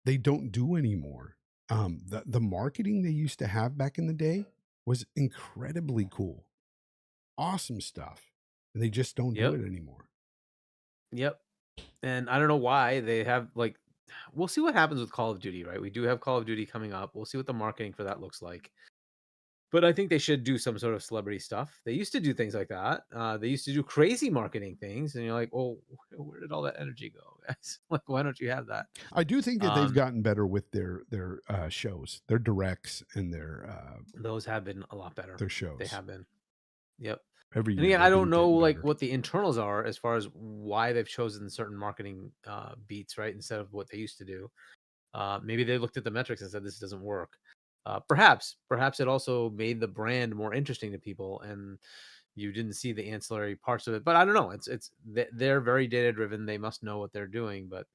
they don't do anymore, the marketing they used to have back in the day was incredibly cool. Awesome stuff. And they just don't do it anymore. Yep. And I don't know why they have, like, we'll see what happens with Call of Duty, right? We do have Call of Duty coming up. We'll see what the marketing for that looks like. But I think they should do some sort of celebrity stuff. They used to do things like that. They used to do crazy marketing things. And you're like, oh, where did all that energy go? guys. Like, why don't you have that? I do think that they've Um, gotten better with their shows, their directs, and those have been a lot better. their They shows. have been. Yep. Every And year again, I they've don't been know getting like better. what the internals are as far as why they've chosen certain marketing beats, right, instead of what they used to do. Maybe they looked at the metrics and said this doesn't work. Perhaps it also made the brand more interesting to people, and you didn't see the ancillary parts of it. But I don't know. They're very data driven. They must know what they're doing, but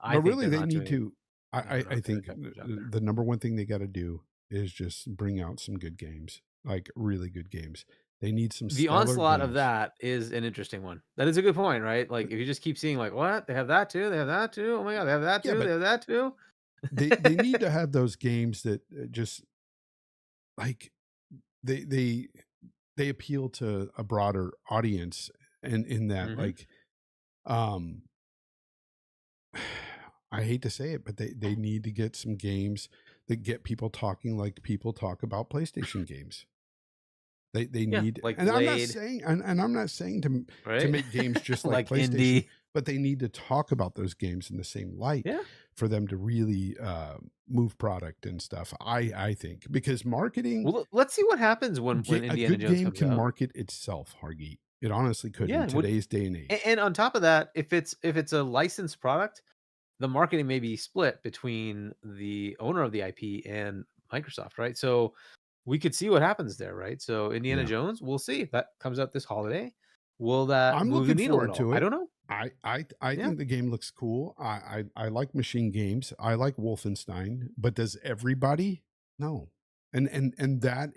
I But think really, they're they not need doing. to. They're not I doing a think good job there. the number one thing they got to do is just bring out some good games, like really good games. They need some The stellar onslaught of games. that is an interesting one. That is a good point, right? Like if you just keep seeing like, what, they have that too, they have that too. Oh my god, they have that Yeah, too, they but have that too. they need to have those games that just like they they appeal to a broader audience, and in that Mhm. like I hate to say it, but they need to get some games that get people talking like people talk about PlayStation games. They Yeah, need, like and I'm not Blade, saying, and I'm not saying to right? make games just like Like PlayStation, indie. but they need to talk about those games in the same light Yeah. for them to really move product and stuff. I think, because marketing, Well, let's see what happens when a Indiana good Jones game comes can out. market itself, Hargeet. It honestly could Yeah, in today's day and age. and on top of that, if it's a licensed product, the marketing may be split between the owner of the IP and Microsoft, right? So we could see what happens there, right? So Indiana Yeah. Jones, we'll see if that comes out this holiday. Will that I'm move the looking needle at forward all? to I it. don't know. I Yeah. think the game looks cool. I like machine games. I like Wolfenstein, but does everybody? No. And that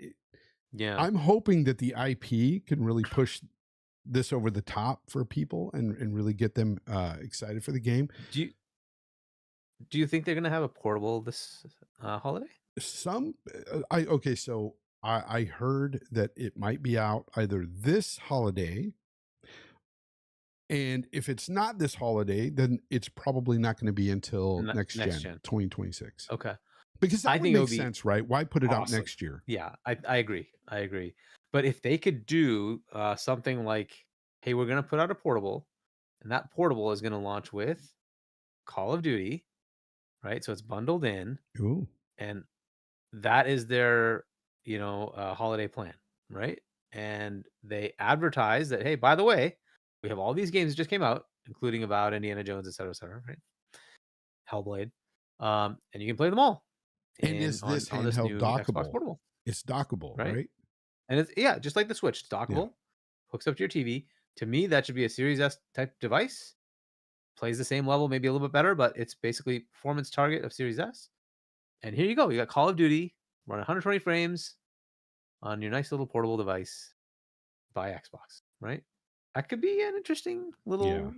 Yeah. I'm hoping that the IP can really push this over the top for people and really get them excited for the game. Do you think they're gonna have a portable this holiday? Some so I heard that it might be out either this holiday, and if it's not this holiday, then it's probably not going to be until next gen 2026. Okay. Because that I would think it make would be sense, right? Why put it out awesome. next year? Yeah, I agree. I agree. But if they could do something like, hey, we're gonna put out a portable, and that portable is gonna launch with Call of Duty, right? So it's bundled in, Ooh. and that is their holiday plan, right? And they advertise that, hey, by the way, we have all these games that just came out, including about Indiana Jones, et cetera, right? Hellblade, and you can play them all And is this on this handheld new Xbox dockable? portable, It's dockable, right? right? And it's just like the Switch, it's dockable, hooks up to your TV. To me, that should be a Series S type device. Plays the same level, maybe a little bit better, but it's basically performance target of Series S. And here you go. You got Call of Duty, run 120 frames on your nice little portable device by Xbox, right? That could be an interesting little,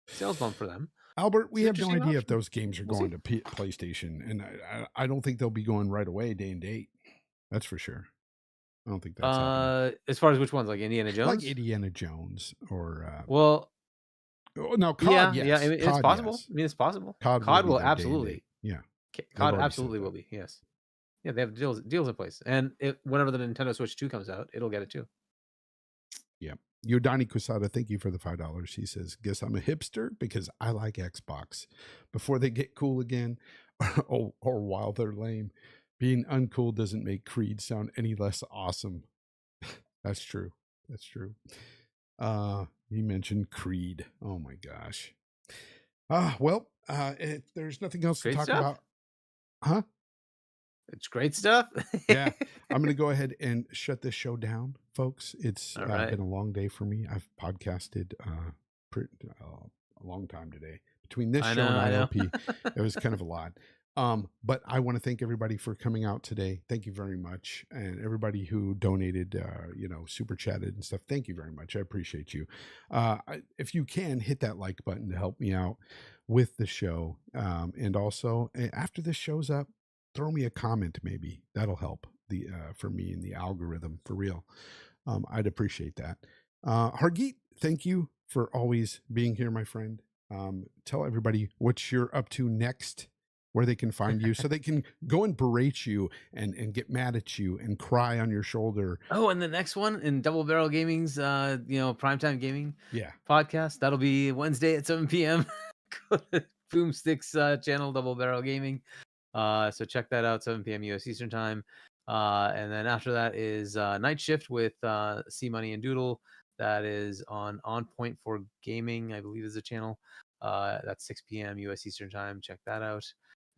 sales bump for them. Albert, we It's an have no interesting idea if option. those games are We'll going see. to PlayStation, and I don't think they'll be going right away, day and date. That's for sure. I don't think that's happening. As far as which ones, like Indiana Jones? Like Indiana Jones or well, now COD, yeah, yes. I mean, it's COD, possible. yes. I mean, it's possible. COD will there day and absolutely. date. Yeah. COD already said absolutely will that. be. Yes. Yeah, they have deals in place, and whenever the Nintendo Switch 2 comes out, it'll get it too. Yeah. Yodani Kusada, thank you for the $5. He says, guess I'm a hipster because I like Xbox. Before they get cool again, or while they're lame. Being uncool doesn't make Creed sound any less awesome. That's true. That's true. You mentioned Creed. Oh my gosh. Well, there's nothing else Great to talk stuff. about. Huh? It's great stuff. Yeah. I'm going to go ahead and shut this show down, folks. It's All right. been a long day for me. I've podcasted a long time today. Between this show and ILP, it was kind of a lot. But I want to thank everybody for coming out today. Thank you very much. And everybody who donated, super chatted and stuff. Thank you very much. I appreciate you. If you can, hit that like button to help me out with the show. And also, after this show's up, throw me a comment, maybe. That'll help for me in the algorithm, for real. I'd appreciate that. Hargeet, thank you for always being here, my friend. Tell everybody what you're up to next where they can find you, so they can go and berate you and get mad at you and cry on your shoulder. Oh, and the next one in Double Barrel Gaming's, Primetime Gaming Yeah. podcast, that'll be Wednesday at 7 p.m. Boomstick's channel, Double Barrel Gaming. So check that out, 7 p.m. US Eastern Time. And then after that is Night Shift with C Money and Doodle. That is on Point for Gaming, I believe is the channel. That's 6 p.m. US Eastern Time. Check that out.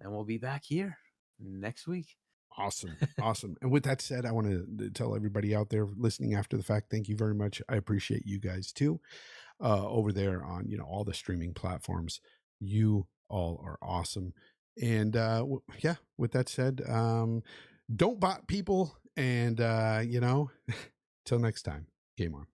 And we'll be back here next week. Awesome. Awesome. And with that said, I want to tell everybody out there listening after the fact, thank you very much. I appreciate you guys too, over there on, all the streaming platforms. You all are awesome. And with that said, don't bot people. And, till next time, game on.